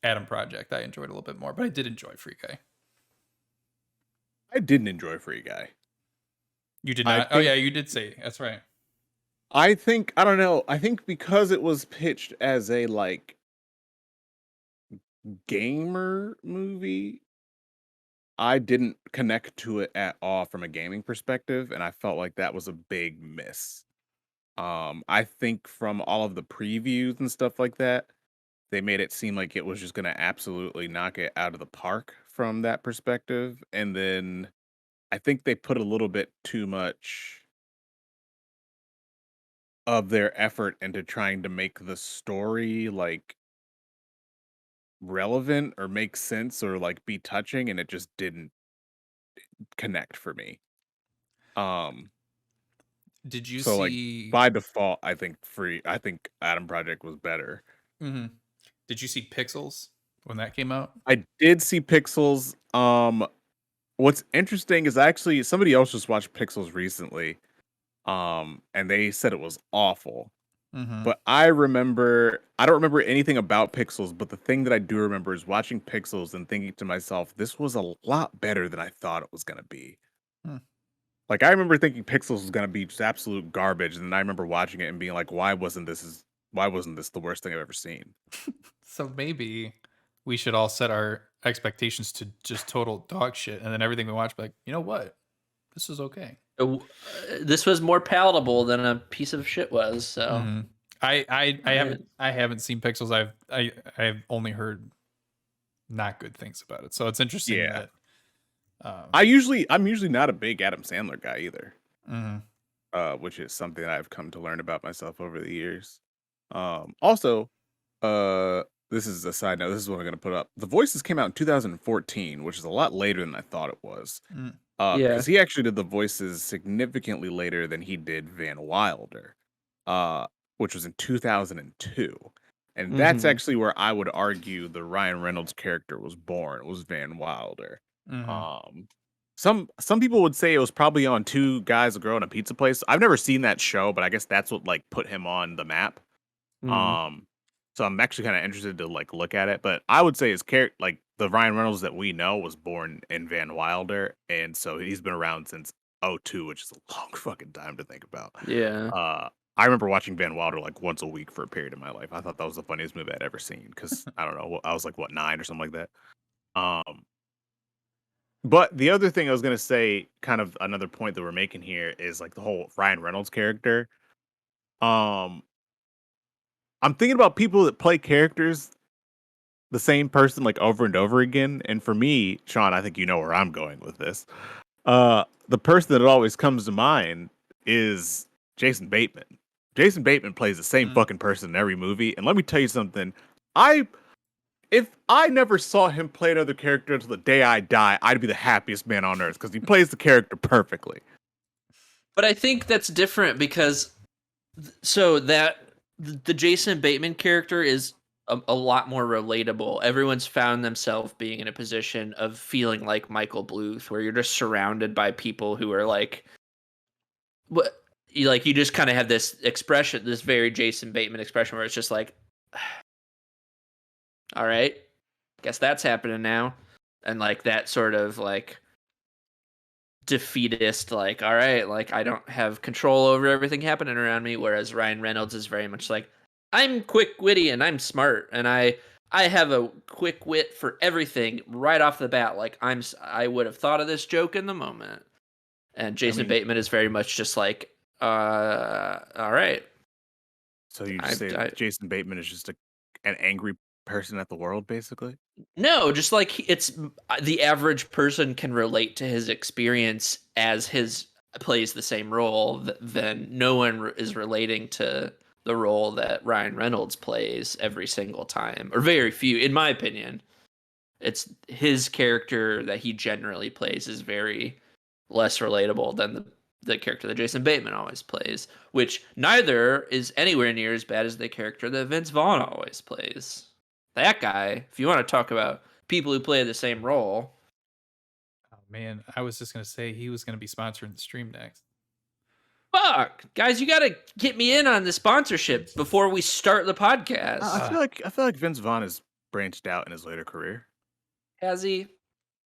Adam Project. I enjoyed a little bit more, but I did enjoy Free Guy. I didn't enjoy Free Guy. You did not? Oh yeah, you did say. That's right. I don't know. I think because it was pitched as a like gamer movie, I didn't connect to it at all from a gaming perspective, and I felt like that was a big miss. I think from all of the previews and stuff like that, they made it seem like it was just gonna absolutely knock it out of the park from that perspective, and then I think they put a little bit too much of their effort into trying to make the story like relevant or make sense or like be touching, and it just didn't connect for me. Um Did you so like see? by default, I think Adam Project was better. Mhm. Did you see Pixels when that came out? I did see Pixels. What's interesting is actually somebody else just watched Pixels recently. And they said it was awful. Mm-hmm. But I don't remember anything about Pixels, but the thing that I do remember is watching Pixels and thinking to myself, this was a lot better than I thought it was gonna be. Hmm. Like I remember thinking Pixels was gonna be just absolute garbage, and then I remember watching it and being like, why wasn't this the worst thing I've ever seen? So maybe we should all set our expectations to just total dog shit, and then everything we watch, be like, you know what? this was okay. This was more palatable than a piece of shit was. So Mhm. I haven't seen Pixels. I've only heard not good things about it. So it's interesting Yeah. that I'm usually not a big Adam Sandler guy either. mhm. Which is something I've come to learn about myself over the years. Also, this is a side note. This is what I'm going to put up. The Voices came out in 2014, which is a lot later than I thought it was. Mm. Yeah. Because he actually did the voices significantly later than he did Van Wilder, which was in 2002. And that's Mhm. actually where I would argue the Ryan Reynolds character was born, was Van Wilder. Mhm. Some people would say it was probably on Two Guys, a Girl, and a Pizza Place. I've never seen that show, but I guess that's what like put him on the map. Mm. So I'm actually kind of interested to like look at it. But I would say his character, like the Ryan Reynolds that we know, was born in Van Wilder, and so he's been around since '02, which is a long fucking time to think about. Yeah. I remember watching Van Wilder like once a week for a period of my life. I thought that was the funniest movie I'd ever seen because I don't know, I was like what 9 or something like that. But the other thing I was gonna say, kind of another point that we're making here, is like the whole Ryan Reynolds character. Um, I'm thinking about people that play characters the same person like over and over again, and for me, Sean, I think you know where I'm going with this. The person that always comes to mind is Jason Bateman. Jason Bateman plays the same Mm. fucking person in every movie, and let me tell you something. If I never saw him play another character until the day I die, I'd be the happiest man on earth because he plays the character perfectly. But I think that's different because so that the Jason Bateman character is a lot more relatable. Everyone's found themselves being in a position of feeling like Michael Bluth, where you're just surrounded by people who are like, what, you just kind of have this expression, this very Jason Bateman expression, where it's just like, all right, guess that's happening now, and like that sort of like defeatist, like, all right, like I don't have control over everything happening around me. Whereas Ryan Reynolds is very much like, I'm quick witty and I'm smart and I have a quick wit for everything right off the bat. Like I would have thought of this joke in the moment. And Jason Bateman is very much just like, all right. So you just say that Jason Bateman is just an angry person at the world, basically? No, just like it's the average person can relate to his experience as his plays the same role. Then no one is relating to the role that Ryan Reynolds plays every single time, or very few, in my opinion. It's his character that he generally plays is very less relatable than the character that Jason Bateman always plays, which neither is anywhere near as bad as the character that Vince Vaughn always plays. That guy, if you want to talk about people who play the same role. Oh man, I was just gonna say he was gonna be sponsoring the stream next. Fuck, guys, you gotta get me in on the sponsorship before we start the podcast. I feel like Vince Vaughn has branched out in his later career. Has he?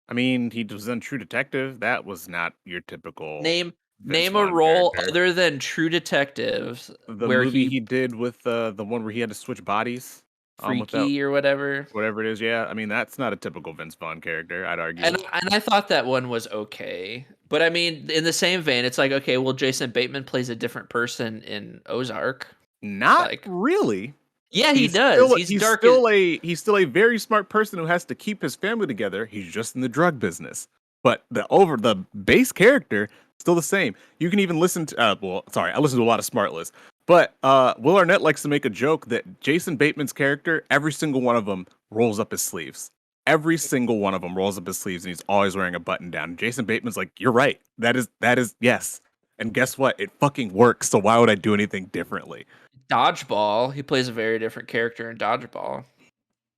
I mean, he was in True Detective. That was not your typical Name Vince a Vaughn role character. other than True Detective. The where movie he did with the one where he had to switch bodies. Freaky or whatever. Whatever it is, yeah. I mean, that's not a typical Vince Vaughn character, I'd argue. And I thought that one was okay. But I mean, in the same vein, it's like, okay, well, Jason Bateman plays a different person in Ozark. Not really. Yeah, he does. He's still a very smart person who has to keep his family together. He's just in the drug business. But the base character still the same. You can even listen to I listen to a lot of Smart Lists. But Will Arnett likes to make a joke that Jason Bateman's character, every single one of them rolls up his sleeves. Every single one of them rolls up his sleeves, and he's always wearing a button down. Jason Bateman's like, you're right. That is yes. And guess what? It fucking works. So why would I do anything differently? Dodgeball. He plays a very different character in Dodgeball.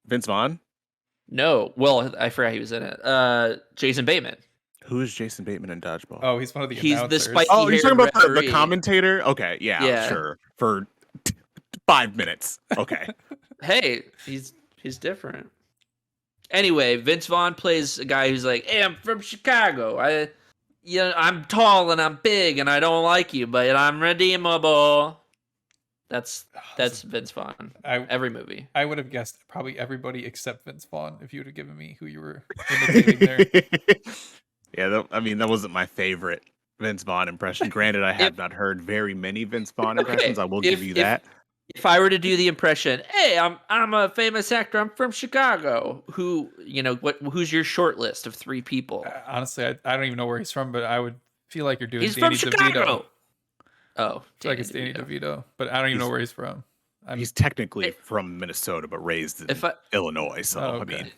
Vince Vaughn? No. Well, I forgot he was in it. Jason Bateman. Who is Jason Bateman in Dodgeball? Oh, he's one of the He's announcers. the spiky you're talking about referee. the commentator? Okay, yeah, sure. For 5 minutes. Okay. Hey, he's different. Anyway, Vince Vaughn plays a guy who's like, hey, I'm from Chicago. I'm tall and I'm big and I don't like you, but I'm redeemable. That's Vince Vaughn. Every movie. I would have guessed probably everybody except Vince Vaughn if you would have given me who you were imitating there. Yeah, that wasn't my favorite Vince Vaughn impression. Granted, I have not heard very many Vince Vaughn impressions. I will give you that. If I were to do the impression, hey, I'm a famous actor. I'm from Chicago. Who's your short list of 3 people? Honestly, I don't even know where he's from, but I would feel like you're doing He's Danny from DeVito. Chicago. Oh, I feel like it's Danny DeVito, but I don't even know where he's from. He's technically from Minnesota, but raised in Illinois. So okay. I mean,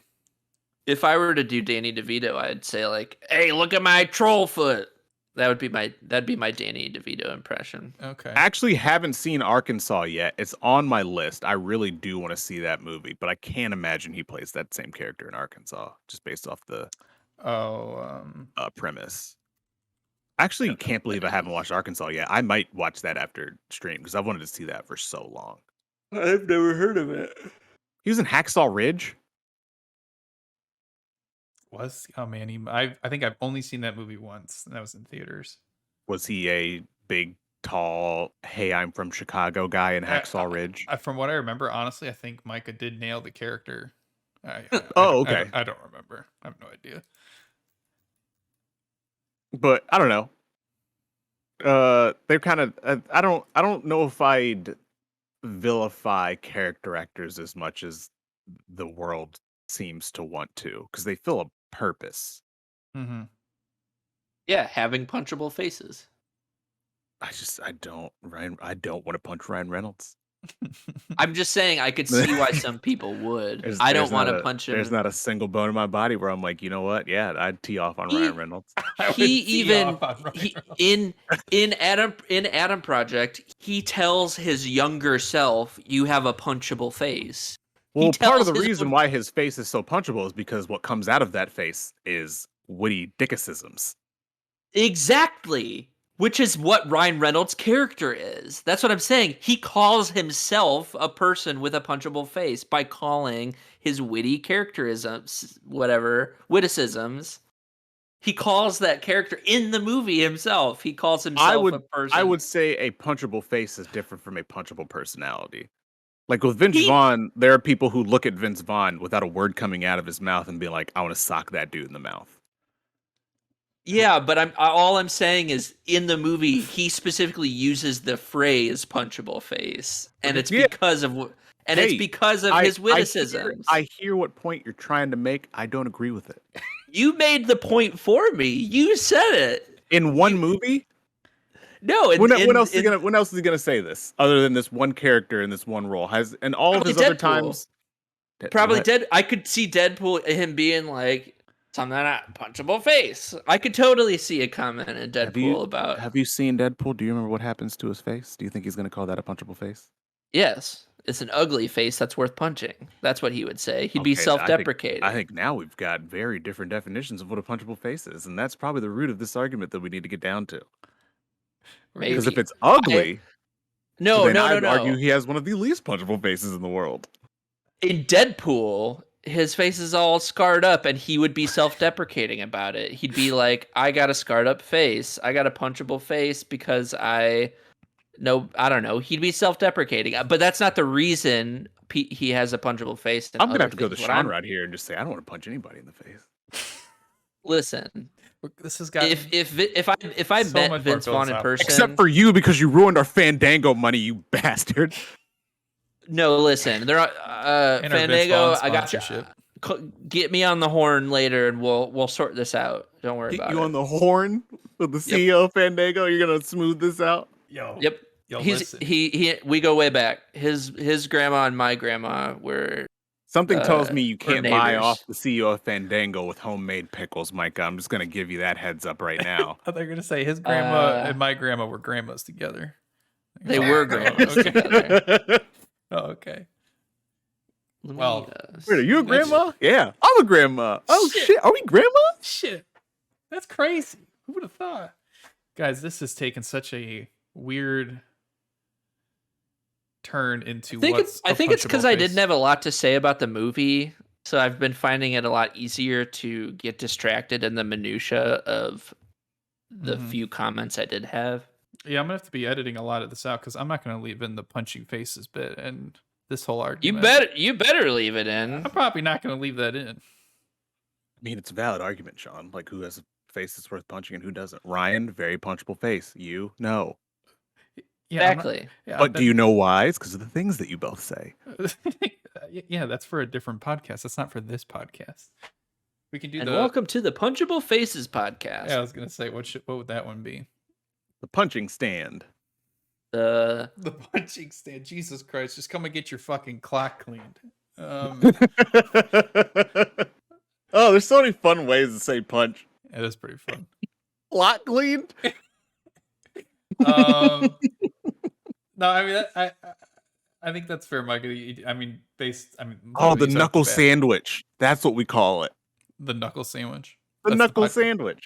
if I were to do Danny DeVito, I'd say like, "Hey, look at my troll foot." That'd be my Danny DeVito impression. Okay. I actually haven't seen Arkansas yet. It's on my list. I really do want to see that movie, but I can't imagine he plays that same character in Arkansas, just based off the premise. I actually can't believe I haven't watched Arkansas yet. I might watch that after stream because I wanted to see that for so long. I've never heard of it. He was in Hacksaw Ridge. I think I've only seen that movie once, and that was in theaters. Was he a big, tall, hey, I'm from Chicago guy in Hacksaw Ridge? From what I remember, honestly, I think Micah did nail the character. Okay. I don't remember. I have no idea. But I don't know. They're kind of. I don't know if I'd vilify character actors as much as the world seems to want to, because they fill a purpose. Mm-hmm. Yeah, having punchable faces. I don't want to punch Ryan Reynolds. I'm just saying I could see why some people would. I don't want to punch him. There's not a single bone in my body where I'm like, you know what? Yeah, I'd tee off on Ryan Reynolds. In Adam Project, he tells his younger self, "You have a punchable face." Well, part of the reason why his face is so punchable is because what comes out of that face is witty dickicisms. Exactly. Which is what Ryan Reynolds' character is. That's what I'm saying. He calls himself a person with a punchable face by calling his witty witticisms. He calls that character in the movie himself. He calls himself a person. I would say a punchable face is different from a punchable personality. Like with Vince Vaughn, there are people who look at Vince Vaughn without a word coming out of his mouth and be like, I want to sock that dude in the mouth. Yeah, but all I'm saying is in the movie he specifically uses the phrase "punchable face," and it's because of his witticisms. I hear what point you're trying to make. I don't agree with it. You made the point for me. You said it in one movie. No, when else is he gonna say this other than this one character in this one role? And all of his other times, probably I could see Deadpool him being like. Something that punchable face. I could totally see a comment in Deadpool about. Have you seen Deadpool? Do you remember what happens to his face? Do you think he's going to call that a punchable face? Yes, it's an ugly face that's worth punching. That's what he would say. He'd be self-deprecating. I think now we've got very different definitions of what a punchable face is, and that's probably the root of this argument that we need to get down to. Maybe. Because if it's ugly, no. I'd argue he has one of the least punchable faces in the world. In Deadpool. His face is all scarred up and he would be self-deprecating about it. He'd be like, I got a scarred up face. I got a punchable face because I don't know. He'd be self-deprecating. But that's not the reason he has a punchable face. I'm going to have to go the Sean right here and just say, I don't want to punch anybody in the face. Listen. This has got if I met Vince Vaughn in person. Except for you because you ruined our Fandango money, you bastard. No, listen. There are Fandango. I got you. Get me on the horn later, and we'll sort this out. Don't worry about it. You on the horn with the CEO of Fandango? You're gonna smooth this out. Yep. We go way back. His grandma and my grandma were. Something tells me you can't buy off the CEO of Fandango with homemade pickles, Micah. I'm just gonna give you that heads up right now. I thought you were gonna say his grandma and my grandma were grandmas together. They were grandmas together. Oh, okay. Well, wait, are you a grandma? Yeah, I'm a grandma. Oh, shit. Are we grandma? Shit. That's crazy. Who would have thought? Guys, this has taken such a weird turn into I think it's because I didn't have a lot to say about the movie, so I've been finding it a lot easier to get distracted in the minutia of the few comments I did have. Yeah, I'm gonna have to be editing a lot of this out because I'm not gonna leave in the punching faces bit and this whole argument. You better leave it in. I'm probably not gonna leave that in. I mean, it's a valid argument, Sean. Like, who has a face is worth punching and who doesn't. Ryan, very punchable face. You know. Yeah, I'm not- Exactly. yeah, But do you know why? It's because of the things that you both say. yeah, that's for a different podcast. That's not for this podcast. We can do And the. welcome to the Punchable Faces podcast. Yeah, I was gonna say what would that one be? The punching stand. The The punching stand. Jesus Christ! Just come and get your fucking clock cleaned. Oh, there's so many fun ways to say punch. It is pretty fun. Lot cleaned. No, I mean I think that's fair, Micah. I mean, Oh, the movies off knuckle bat. sandwich. That's what we call it. The knuckle sandwich. The That's knuckle podcast. sandwich.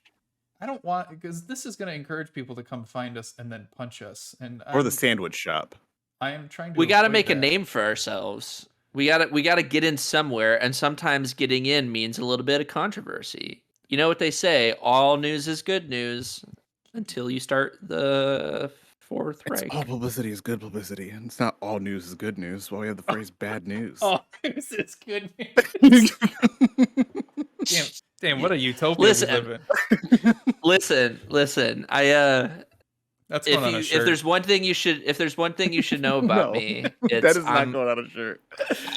I don't want, because this is going to encourage people to come find us and then punch us. And Or the sandwich shop. I am trying to. we got to avoid make a that. name for ourselves. We got to get in somewhere, and sometimes getting in means a little bit of controversy. You know what they say? All news is good news until you start the Fourth It's Reich. all publicity is good publicity. And it's not all news is good news. Well, we have the phrase bad news. Oh, this is good news. Damn, what a utopia Listen. we live in. Listen. That's going on a shirt. If there's one thing you should know about No, me, that it's is not going on a shirt.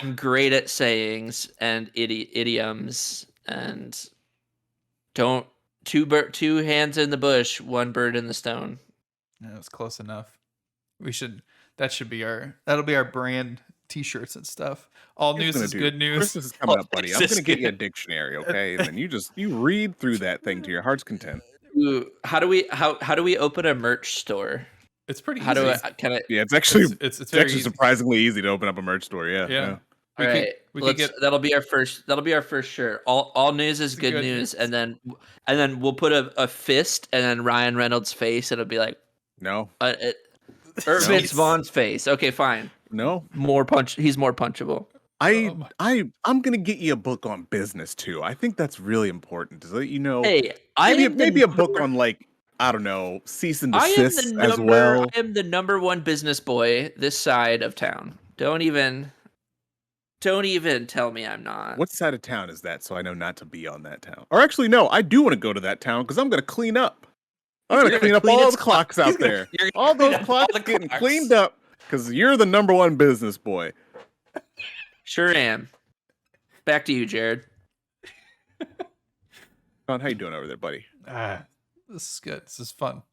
I'm great at sayings and idioms, and don't two hands in the bush, one bird in the stone. Yeah, it's close enough. That'll be our brand t-shirts and stuff. All news is good news. Christmas is coming up, buddy. I'm This going to is get you a good. dictionary, okay? And then you read through that thing to your heart's content. Ooh, how do we open a merch store? It's pretty How easy. do I can I? Yeah, it's actually It's it's very actually easy. surprisingly easy to open up a merch store. Yeah. Yeah. All right, we could get that'll be our first shirt. All news is good Good news, news. and then we'll put a fist and then Ryan Reynolds' face. It'll be like No. or No. Vince Vaughn's face. Okay, fine. No. He's more punchable. I'm gonna get you a book on business too. I think that's really important to let you know. Hey, maybe a book on like I don't know cease and I am desist the as well. I am the number one business boy this side of town. Don't even tell me I'm not. What side of town is that? So I know not to be on that town. Or actually, no, I do want to go to that town because I'm gonna clean up. I'm gonna clean up all its the clocks out there. You're gonna All clean those up all clocks the getting clocks. cleaned up because you're the number one business boy. Sure am. Back to you, Jared. John, how you doing over there, buddy? This is good. This is fun.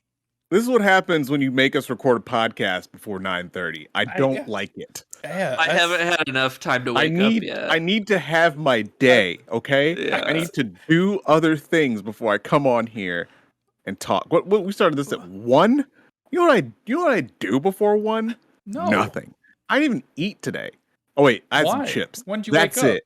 This is what happens when you make us record a podcast before 9:30. I don't like it. Yeah, I haven't had enough time to wake up yet. I need to have my day, okay? Yeah. I need to do other things before I come on here and talk. What we started this at 1? You know what I do before 1? No. Nothing. I didn't even eat today. Oh wait, I had some Why? chips. When did you That's wake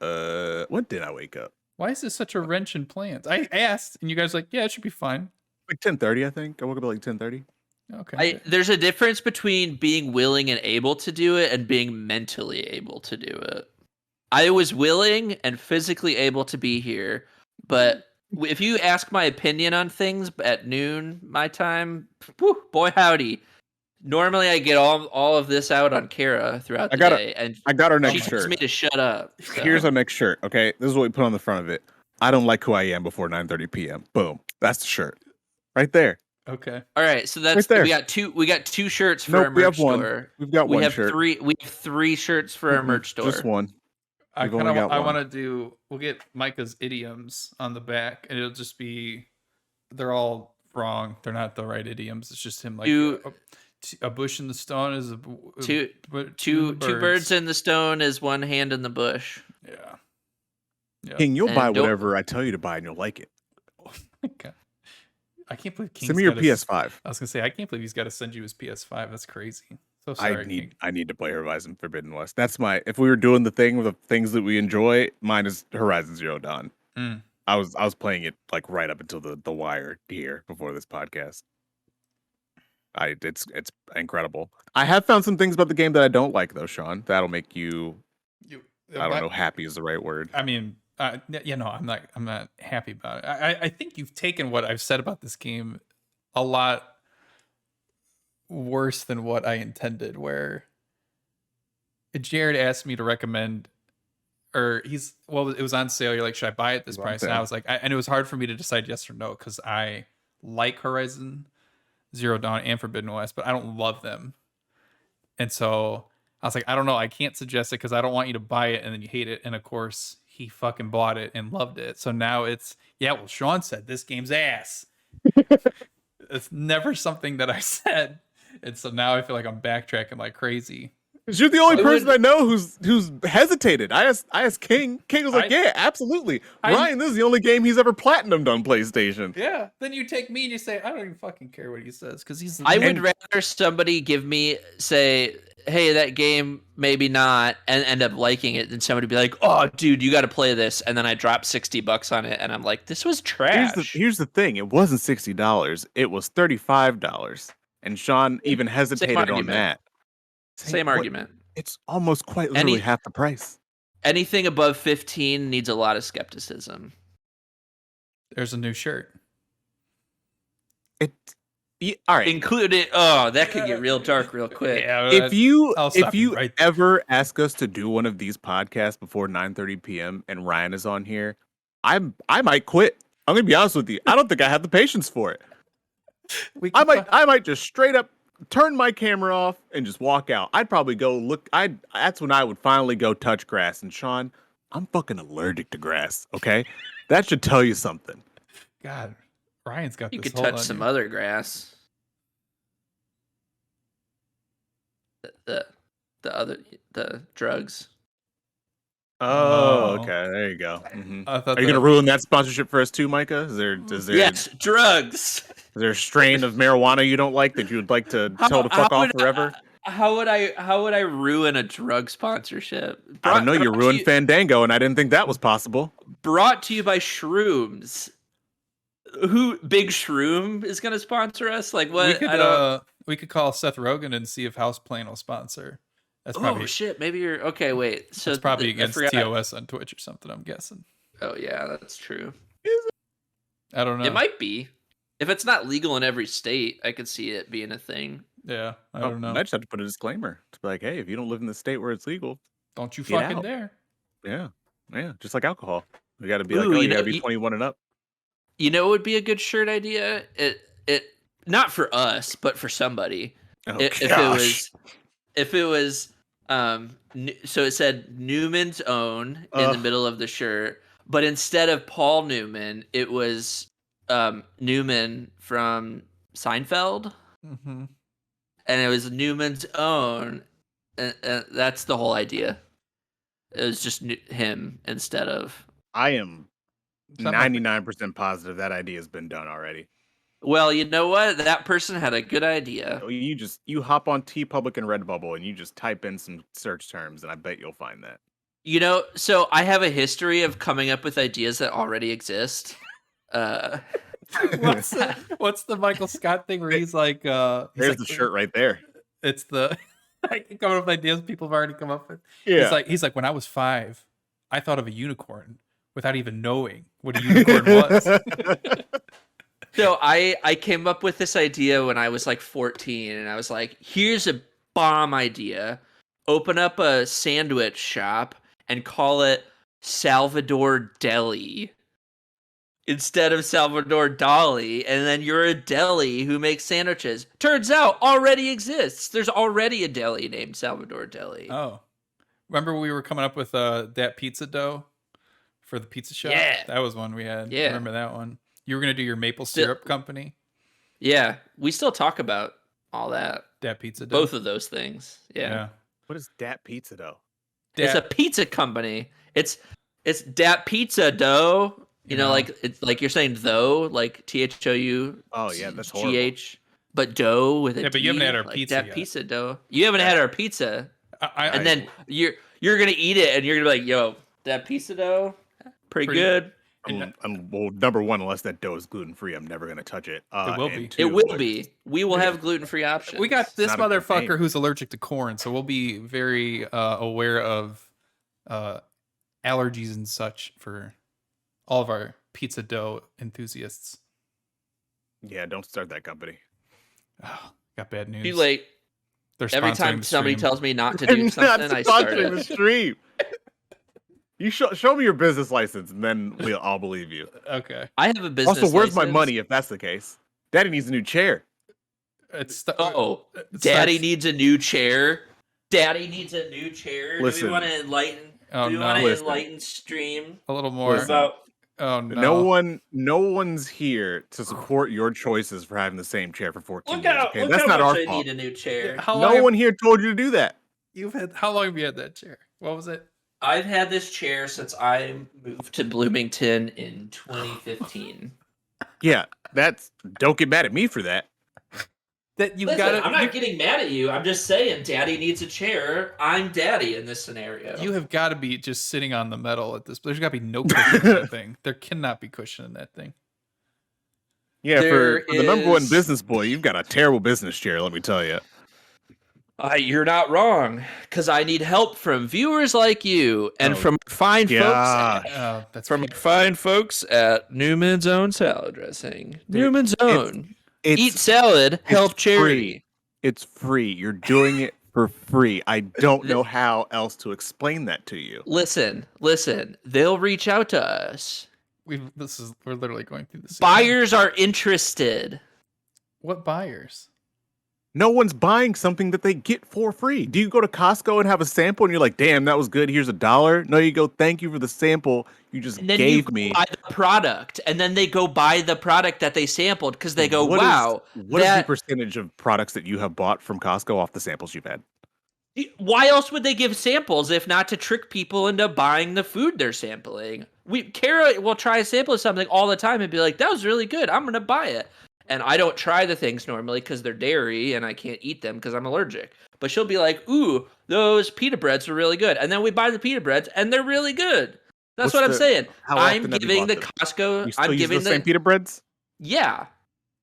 up? it. When did I wake up? Why is this such a wrench in plans? I asked, and you guys were like, yeah, it should be fine. Like 10:30, I think. I woke up at like 10:30. Okay. There's a difference between being willing and able to do it and being mentally able to do it. I was willing and physically able to be here, but if you ask my opinion on things at noon my time, whew, boy howdy. Normally I get all of this out on Kara throughout the day, and I got our she next tells shirt. me to shut up. So. Here's our next shirt, okay? This is what we put on the front of it. I don't like who I am before 9:30 p.m. Boom. That's the shirt. Right there. Okay. All right, so that's Right there. we got two shirts for our Nope, we merch have one. store. We've got We one have shirt. three shirts for our merch store. Just one. I We've only got one. want to do. We'll get Micah's idioms on the back, and it'll just be. They're all wrong. They're not the right idioms. It's just him like a bush in the stone is two birds in the stone is one hand in the bush. Yeah. Yeah. King, you'll And buy don't- whatever I tell you to buy, and you'll like it. Oh my God. I can't believe King's Send me your got PS5. I was gonna say I can't believe he's got to send you his PS5. That's crazy. So sorry. I need to play Horizon Forbidden West. That's my. If we were doing the thing with the things that we enjoy, mine is Horizon Zero Dawn. Mm. I was playing it like right up until the wire here before this podcast. It's incredible. I have found some things about the game that I don't like though, Sean. That'll make you. I don't know. Happy is the right word. I mean, I'm not happy about it. I think you've taken what I've said about this game a lot worse than what I intended. Where Jared asked me to recommend it was on sale. You're like, should I buy it at this price? And I was like, and it was hard for me to decide yes or no because I like Horizon Zero Dawn and Forbidden West, but I don't love them. And so I was like, I don't know. I can't suggest it because I don't want you to buy it and then you hate it. And of course, he fucking bought it and loved it. So now it's, well, Sean said this game's ass. It's never something that I said. And so now I feel like I'm backtracking like crazy. You're the only person I know who's hesitated. I asked King. King was like, yeah, absolutely. Ryan, this is the only game he's ever platinumed on PlayStation. Yeah. Then you take me and you say, I don't even fucking care what he says because he's. I would rather somebody say, hey, that game maybe not, and end up liking it, than somebody be like, oh, dude, you got to play this, and then I drop $60 on it, and I'm like, this was trash. Here's the thing: it wasn't $60; it was $35, and Sean even hesitated on that. Same argument. It's almost quite literally half the price. Anything above 15 needs a lot of skepticism. There's a new shirt. All right. Included. Oh, that could get real dark real quick. Yeah, if you ever ask us to do one of these podcasts before 9:30 p.m. and Ryan is on here, I might quit. I'm gonna be honest with you. I don't think I have the patience for it. I might just straight up turn my camera off and just walk out. I'd probably go look. That's when I would finally go touch grass. And Sean, I'm fucking allergic to grass. Okay, that should tell you something. God, Ryan's got. You could touch some other grass. The drugs. Oh, okay. There you go. Mm-hmm. Are you gonna ruin that sponsorship for us too, Micah? Is there yes, drugs. Is there a strain of marijuana you don't like that you would like to tell to fuck off forever? How would I ruin a drug sponsorship? I don't know. You ruined Fandango, and I didn't think that was possible. Brought to you by Shrooms. Big Shroom is going to sponsor us? Like what? We could call Seth Rogen and see if Houseplane will sponsor. That's probably. Oh shit! Maybe you're okay. Wait, so it's probably against TOS on Twitch or something. I'm guessing. Oh yeah, that's true. I don't know. It might be. If it's not legal in every state, I could see it being a thing. Yeah, I don't know. I just have to put a disclaimer to be like, hey, if you don't live in the state where it's legal, don't you fucking dare. Yeah, just like alcohol. We got to be you got to be 21 and up. You know, it would be a good shirt idea. It not for us, but for somebody. Oh, if it was, so it said Newman's Own in the middle of the shirt, but instead of Paul Newman, it was Newman from Seinfeld, and it was Newman's Own, and that's the whole idea. It was just him instead of. I am 99% positive that idea has been done already. Well, you know what? That person had a good idea. You hop on TeePublic and Redbubble and you just type in some search terms, and I bet you'll find that. You know, so I have a history of coming up with ideas that already exist. What's the Michael Scott thing where he's like, there's the shirt right there. It's the I can come up with ideas people have already come up with. Yeah. He's like, when I was 5, I thought of a unicorn without even knowing what a unicorn was. So I came up with this idea when I was like 14, and I was like, here's a bomb idea. Open up a sandwich shop and call it Salvador Deli instead of Salvador Dali, and then you're a deli who makes sandwiches. Turns out already exists. There's already a deli named Salvador Deli. Oh. Remember we were coming up with that pizza dough for the pizza shop? Yeah. That was one we had. Yeah. Remember that one? You were going to do your maple syrup company? Yeah. We still talk about all that. Dat Pizza Dough? Both of those things. Yeah. What is Dat Pizza Dough? It's a pizza company. It's Dat Pizza Dough. You know, like it's like you're saying though, like THOU. Oh yeah, that's horrible. GH, but dough with a but you haven't had our like pizza Dat yet. Pizza Dough. You haven't had our pizza. And then you're gonna eat it and you're gonna be like, yo, that pizza dough, pretty good. Well, number one, unless that dough is gluten free, I'm never gonna touch it. It will be. It will be. We will have gluten free options. We got this motherfucker who's allergic to corn, so we'll be very aware of allergies and such for all of our pizza dough enthusiasts. Yeah, don't start that company. Oh, got bad news. Too late. They're Every time somebody stream. tells me not to do something, I start the stream. You show me your business license, and then I'll believe you. Okay. I have a business. Also, where's my license. money if that's the case? Daddy needs a new chair. Daddy needs a new chair. Daddy needs a new chair. Listen. Do we want to enlighten? Oh, do we want to enlighten stream a little more about? Oh no! No one's here to support your choices for having the same chair for 14 years. Okay, Look that's how not much our I fault. need a new chair. No one here told you to do that. How long have you had that chair? What was it? I've had this chair since I moved to Bloomington in 2015. Yeah, don't get mad at me for that. That you've Listen, got. I'm not getting mad at you. I'm just saying, Daddy needs a chair. I'm Daddy in this scenario. You have got to be just sitting on the metal at this. There's got to be no cushion in that thing. There cannot be cushion in that thing. Yeah, for the number one business boy, you've got a terrible business chair. Let me tell you. You're not wrong, because I need help from viewers like you and from fine folks at Newman's Own Salad Dressing. Newman's Own. Eat salad, help charity. Free. It's free. You're doing it for free. I don't know how else to explain that to you. Listen. They'll reach out to us. We're literally going through this. Buyers are interested. What buyers? No one's buying something that they get for free. Do you go to Costco and have a sample and you're like, damn, that was good. Here's $1. No, you go, thank you for the sample you just gave me. Buy the product, and then they go buy the product that they sampled because they go, wow. What is the percentage of products that you have bought from Costco off the samples you've had? Why else would they give samples if not to trick people into buying the food they're sampling? Kara will try a sample of something all the time and be like, that was really good. I'm going to buy it. And I don't try the things normally because they're dairy and I can't eat them because I'm allergic. But she'll be like, ooh, those pita breads are really good. And then we buy the pita breads and they're really good. That's what I'm saying. I'm giving the Costco. I'm giving the same pita breads? Yeah.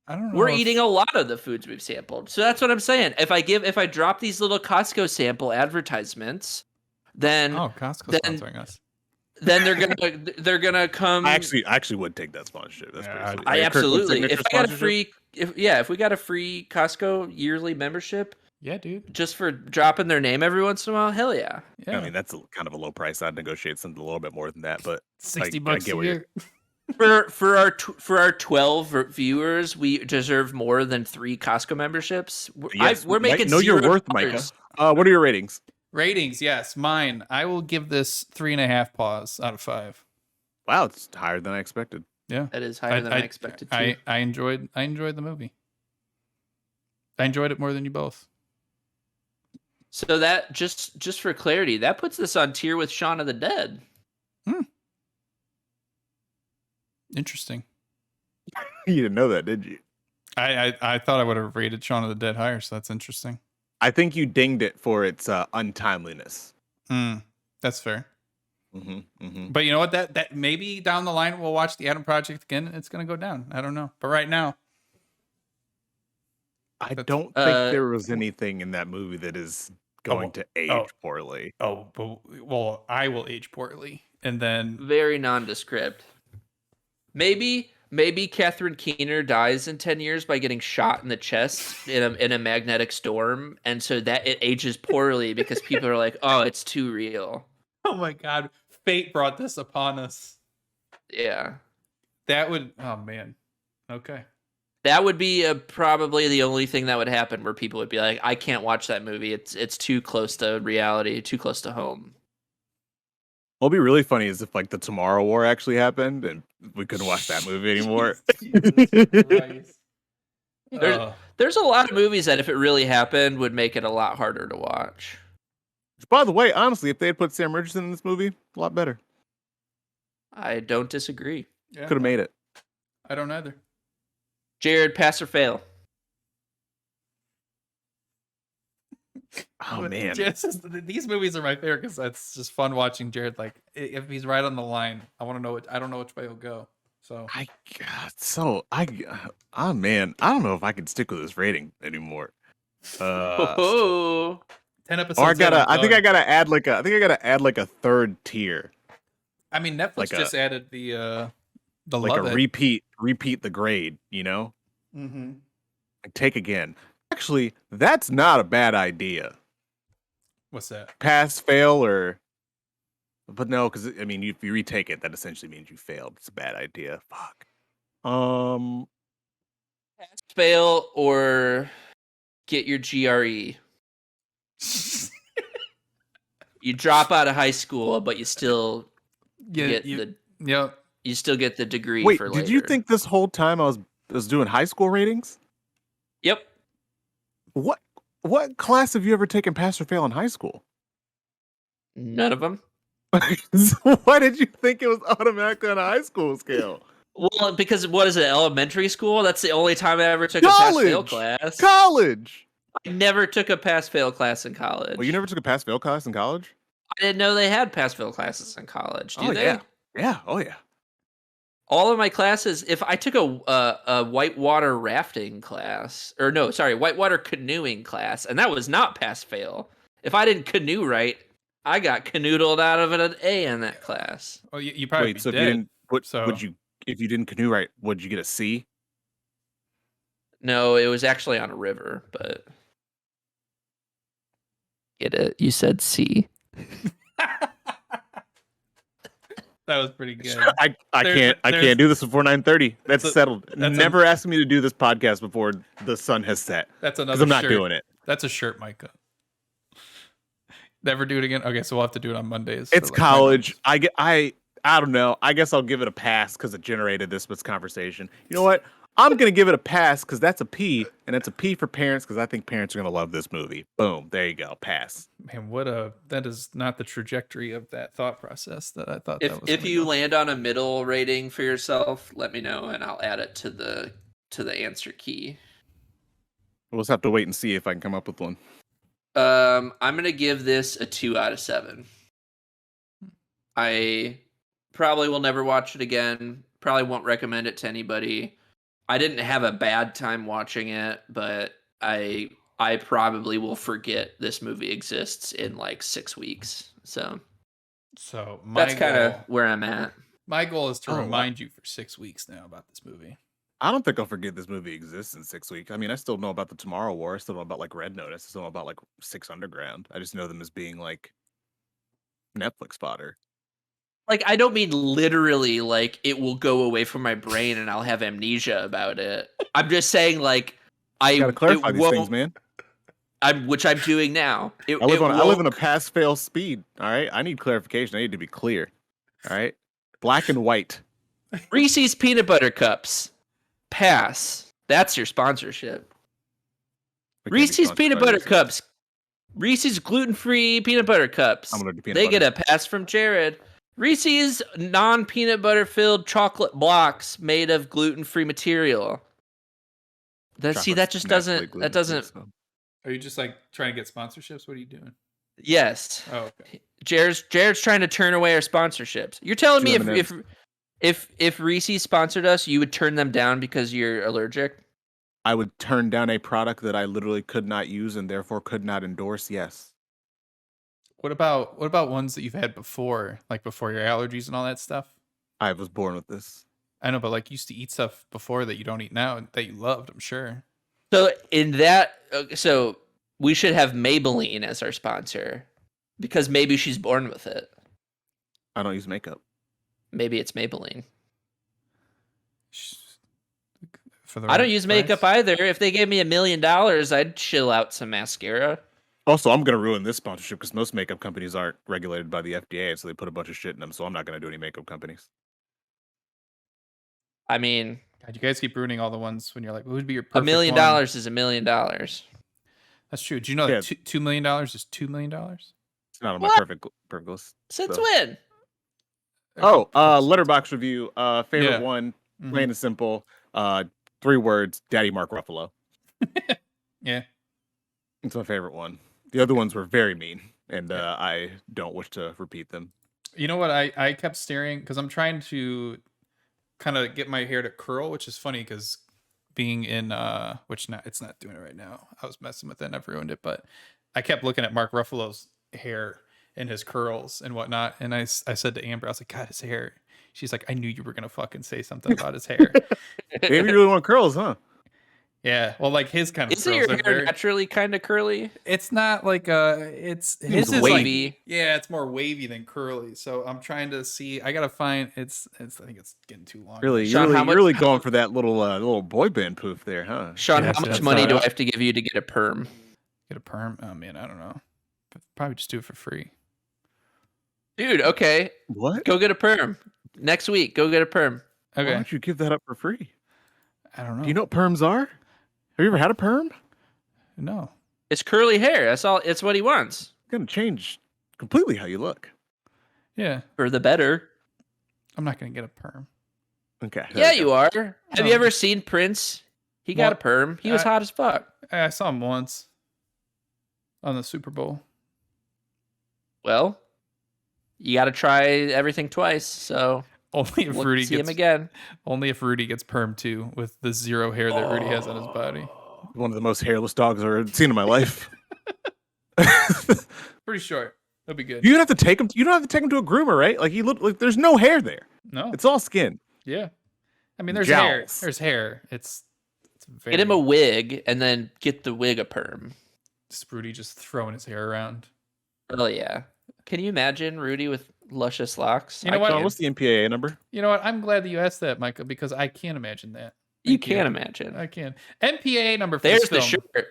I don't know. We're eating a lot of the foods we've sampled. So that's what I'm saying. If I drop these little Costco sample advertisements, then Costco's sponsoring us. Then they're gonna come. I actually would take that sponsorship. That's pretty sweet. I absolutely. If I got a free, if we got a free Costco yearly membership, yeah, dude, just for dropping their name every once in a while, hell yeah. I mean, that's kind of a low price. I'd negotiate something a little bit more than that, but $60 a year. For our 12 viewers, we deserve more than 3 Costco memberships. Yes, we're making know your worth, Micah. What are your ratings? Ratings, yes, mine. I will give this 3.5 paws out of 5. Wow, it's higher than I expected. Yeah, that is higher than I expected. Too. I enjoyed the movie. I enjoyed it more than you both. So that just for clarity, that puts this on tier with Shaun of the Dead. Interesting. You didn't know that, did you? I thought I would have rated Shaun of the Dead higher, so that's interesting. I think you dinged it for its untimeliness. That's fair. Mm-hmm. But you know what? That maybe down the line we'll watch the Adam Project again. And it's going to go down. I don't know. But right now, I don't think there was anything in that movie that is going to age poorly. Well, I will age poorly, and then very nondescript. Maybe Catherine Keener dies in 10 years by getting shot in the chest in a magnetic storm, and so that it ages poorly because people are like, "Oh, it's too real." Oh my God, fate brought this upon us. Yeah, that would. Oh man, okay. That would be probably the only thing that would happen where people would be like, "I can't watch that movie. It's too close to reality, too close to home." What'll be really funny is if like the Tomorrow War actually happened and we couldn't watch that movie anymore. There's a lot of movies that if it really happened would make it a lot harder to watch. By the way, honestly, if they had put Sam Richardson in this movie, a lot better. I don't disagree. Yeah, could have made it. I don't either. Jared, pass or fail? Oh man, these movies are my favorite because it's just fun watching Jared. Like if he's right on the line, I want to know. I don't know which way he'll go. So man, I don't know if I can stick with this rating anymore. 10 episodes. Or I think I gotta add like a third tier. I mean, Netflix just added the like a repeat the grade. You know. Mm-hmm. Like, take again. Actually, that's not a bad idea. What's that? Pass, fail, or but no, because I mean, if you retake it, that essentially means you failed. It's a bad idea. Fuck. Fail or get your GRE. You drop out of high school, but you still Yep. you still get the degree. Wait, for did later. you think this whole time I was doing high school ratings? Yep. What class have you ever taken pass or fail in high school? None of them. So why did you think it was automatically on a high school scale? Well, because what is it? Elementary school? That's the only time I ever took a pass-fail class. College. I never took a pass-fail class in college. Well, you never took a pass-fail class in college? I didn't know they had pass-fail classes in college. Do they? Yeah. Yeah. Oh yeah. All of my classes. If I took a whitewater rafting class, or no, sorry, whitewater canoeing class, and that was not pass-fail. If I didn't canoe right, I got canoodled out of an A in that class. Oh, you probably Wait. be So if dead. you didn't, So- would you? If you didn't canoe right, would you get a C? No, it was actually on a river, but get it? You said C. That was pretty good. I can't do this before 9:30. That's settled. Never ask me to do this podcast before the sun has set. That's another. Because I'm not shirt. doing it. That's a shirt, Micah. Never do it again. Okay, so we'll have to do it on Mondays. It's college. I don't know. I guess I'll give it a pass because it generated this conversation. You know what? I'm gonna give it a pass because that's a P, and it's a P for parents because I think parents are gonna love this movie. Boom. There you go. Pass. Man, that is not the trajectory of that thought process that I thought. If you land on a middle rating for yourself, let me know and I'll add it to the answer key. We'll just have to wait and see if I can come up with one. I'm gonna give this a 2 out of 7. I probably will never watch it again. Probably won't recommend it to anybody. I didn't have a bad time watching it, but I probably will forget this movie exists in like 6 weeks. So that's kind of where I'm at. My goal is to remind you for 6 weeks now about this movie. I don't think I'll forget this movie exists in 6 weeks. I mean, I still know about the Tomorrow War. I still know about like Red Notice. I still know about like Six Underground. I just know them as being like Netflix fodder. Like, I don't mean literally like it will go away from my brain and I'll have amnesia about it. I'm just saying like You gotta clarify these things, man. Which I'm doing now. I live in a pass-fail speed. All right, I need clarification. I need to be clear. All right, black and white. Reese's peanut butter cups. Pass. That's your sponsorship. Reese's peanut butter cups. Reese's gluten-free peanut butter cups. They get a pass from Jared. Reese's non-peanut butter filled chocolate blocks made of gluten-free material. That just doesn't. Are you just like trying to get sponsorships? What are you doing? Yes. Oh, okay. Jared's trying to turn away our sponsorships. You're telling me if Reese's sponsored us, you would turn them down because you're allergic? I would turn down a product that I literally could not use and therefore could not endorse. Yes. What about ones that you've had before, like before your allergies and all that stuff? I was born with this. I know, but like you used to eat stuff before that you don't eat now that you loved, I'm sure. So so we should have Maybelline as our sponsor because maybe she's born with it. I don't use makeup. Maybe it's Maybelline. For I don't use makeup either. If they gave me $1 million, I'd chill out some mascara. Also, I'm going to ruin this sponsorship because most makeup companies aren't regulated by the FDA, so they put a bunch of shit in them, so I'm not going to do any makeup companies. I mean... God, you guys keep ruining all the ones when you're like, what would be your perfect $1 million is $1 million. That's true. Do you know that $2 million is $2 million? It's not on my perfect list. Since when? Oh, Letterboxd review. Favorite one, plain and simple. 3 words, Daddy Mark Ruffalo. Yeah. It's my favorite one. The other ones were very mean, and I don't wish to repeat them. You know what? I kept staring because I'm trying to kind of get my hair to curl, which is funny because being in it's not doing it right now. I was messing with it and I've ruined it, but I kept looking at Mark Ruffalo's hair and his curls and whatnot, and I said to Amber, I was like, God, his hair. She's like, I knew you were gonna fucking say something about his hair. Maybe you really want curls, huh? Yeah, well, like his kind of Isn't curls your are hair very. naturally kind of curly? It's not like it's his is wavy. like, yeah, it's more wavy than curly. So I'm trying to see. I gotta find. It's. I think it's getting too long. Really, Sean, you're how really, much- going for that little boy band poof there, huh? Sean, Yeah, how much that's money not do I up. have to give you to get a perm? Get a perm. Oh man, I don't know. Probably just do it for free. Dude, okay. What? Go get a perm. Next week, go get a perm. Why Okay. don't you give that up for free? I don't know. Do you know what perms are? Have you ever had a perm? No. It's curly hair. That's all. It's what he wants. It's gonna change completely how you look. Yeah, For the better. I'm not gonna get a perm. Okay. Yeah, you are. Have you No. ever seen Prince? He got Well, a perm. He was I- hot as fuck. I saw him once on the Super Bowl. Well, you got to try everything twice. So Only if we'll Rudy see gets him again. Only if Rudy gets perm too, with the zero hair that Rudy has on his body. One of the most hairless dogs I've ever seen in my life. Pretty short. That'll be good. You don't have to take him. You don't have to take him to a groomer, right? Like he look like there's no hair there. No. It's all skin. Yeah. I mean, there's hair. Jowls. There's hair. It's very. Get him a wig and then get the wig a perm. Just Rudy just throwing his hair around. Oh yeah. Can you imagine Rudy with luscious locks? You know what? Sean, what's the MPAA number? You know what? I'm glad that you asked that, Micah, because I can't imagine that. You Thank you. can't imagine. I can. MPAA number for There's this the film. shirt.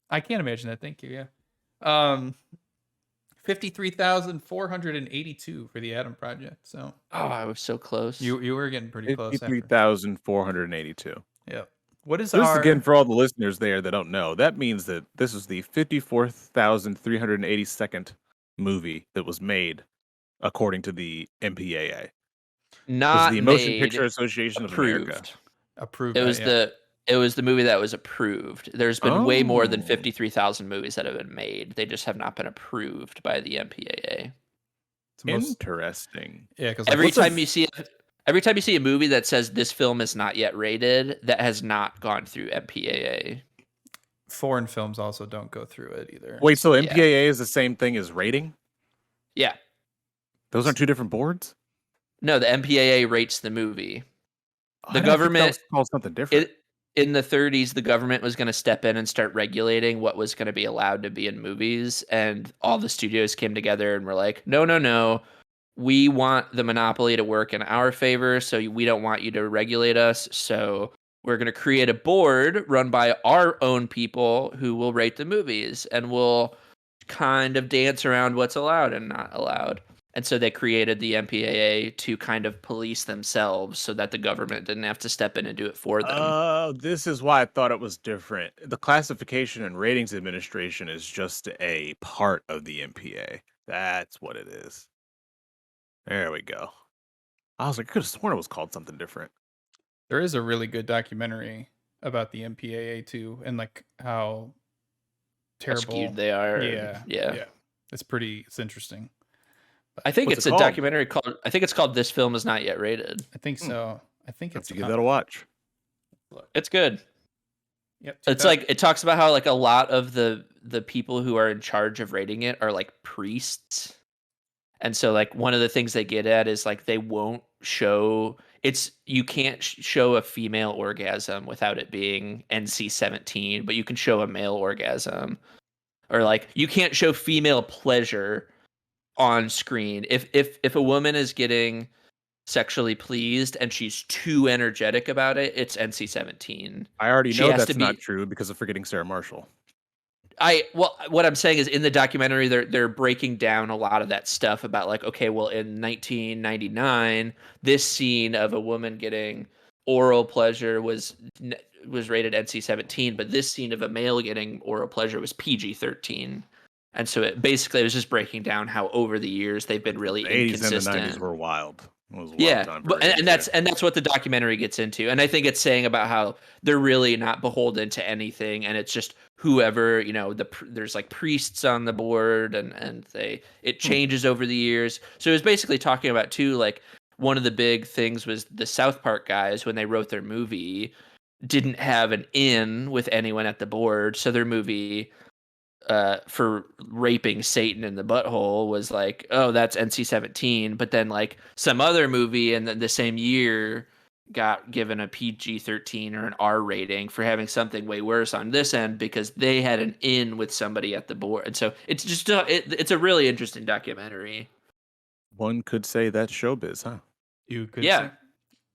I can't imagine that. Thank you. Yeah. 53,482 for the Adam Project. So Oh, I was so close. you were getting pretty close. After. 53,482. Yep. What is So this our is again for all the listeners there that don't know. That means that this is the 54,382nd movie that was made according to the MPAA. Not The Motion made, Picture Association of America. approved. approved? It was the movie that was approved. There's been way more than Oh. 53,000 movies that have been made. They just have not been approved by the MPAA. It's most, Interesting. yeah, because Every time you see a movie that says this film is not yet rated, that has not gone through MPAA. foreign films also don't go through it either. Wait, so Yeah. MPAA is the same thing as rating? Yeah. Those aren't two different boards? No, the MPAA rates the movie. I The didn't think that government- was called something different. In the 30s, the government was going to step in and start regulating what was going to be allowed to be in movies. And all the studios came together and were like, no. We want the monopoly to work in our favor. So we don't want you to regulate us. So we're going to create a board run by our own people who will rate the movies and will kind of dance around what's allowed and not allowed. And so they created the MPAA to kind of police themselves so that the government didn't have to step in and do it for them. Oh, this is why I thought it was different. The Classification and Ratings Administration is just a part of the MPA. That's what it is. There we go. I was like, I could have sworn it was called something different. There is a really good documentary about the MPAA too, and like how How terrible skewed they are. and- Yeah, yeah. It's interesting. I think What's it's it a called? documentary called. I think it's called "This Film Is Not Yet Rated." I think so. I think Have it's to give that a watch. It's good. Yep. It's like it talks about how like a lot of the people who are in charge of rating it are like priests, and so like one of the things they get at is like they won't show. You can't show a female orgasm without it being NC-17, but you can show a male orgasm, or like you can't show female pleasure on screen. If a woman is getting sexually pleased and she's too energetic about it, it's NC-17. I already She know has that's to be- not true because of Forgetting Sarah Marshall. What I'm saying is in the documentary they're breaking down a lot of that stuff about like, okay, well in 1999 this scene of a woman getting oral pleasure was rated NC-17, but this scene of a male getting oral pleasure was PG-13. And so it was just breaking down how over the years they've been really The 80s and inconsistent. the 90s were wild. It was a wild Yeah, time for but, ratings and that's what the documentary gets into, and I think it's saying about how they're really not beholden to anything, and it's just whoever there's like priests on the board, and it changes over the years. So it was basically talking about too, like one of the big things was the South Park guys when they wrote their movie didn't have an in with anyone at the board, so their movie for raping Satan in the butthole was like, oh, that's NC-17, but then like some other movie and then the same year got given a PG-13 or an R rating for having something way worse on this end because they had an in with somebody at the board. And so it's just it's a really interesting documentary. One could say that's showbiz, huh? You could Yeah. say.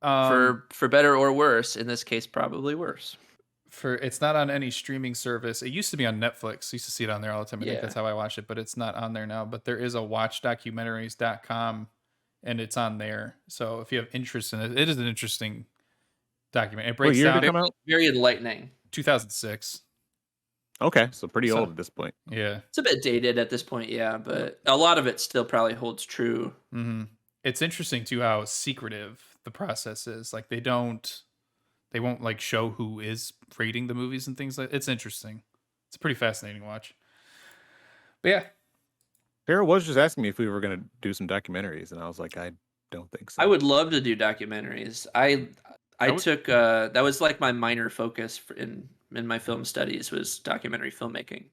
For better or worse, in this case, probably worse. It's not on any streaming service. It used to be on Netflix. I used to see it on there all the time. I think that's how I watched it, but it's not on there now. But there is a watchdocumentaries.com, and it's on there. So if you have interest in it, it is an interesting document. It breaks What year down did it come out? Very enlightening. 2006. Okay, so pretty old at this point. Yeah. It's a bit dated at this point, yeah, but a lot of it still probably holds true. Mm-hmm. It's interesting too how secretive the process is. Like they won't like show who is rating the movies and things like. It's interesting. It's a pretty fascinating watch. But yeah, Sarah was just asking me if we were going to do some documentaries, and I was like, I don't think so. I would love to do documentaries. I took that was like my minor focus in my film studies was documentary filmmaking.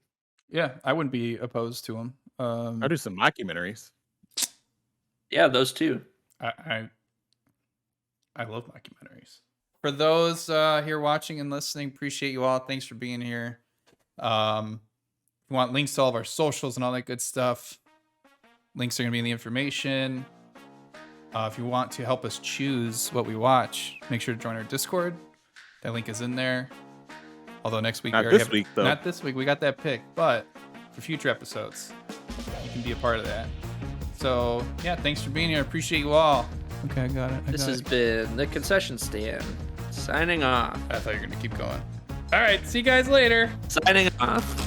Yeah, I wouldn't be opposed to them. I'll do some mockumentaries. Yeah, those too. I love documentaries. For those here watching and listening, appreciate you all. Thanks for being here. If you want links to all of our socials and all that good stuff, links are going to be in the information. If you want to help us choose what we watch, make sure to join our Discord. That link is in there. Although next week, Not this week, though. Not this week. We got that pick, but for future episodes, you can be a part of that. So yeah, thanks for being here. Appreciate you all. Okay, I got it. This has been the Concession Stand. Signing off. I thought you were going to keep going. All right, see you guys later. Signing off.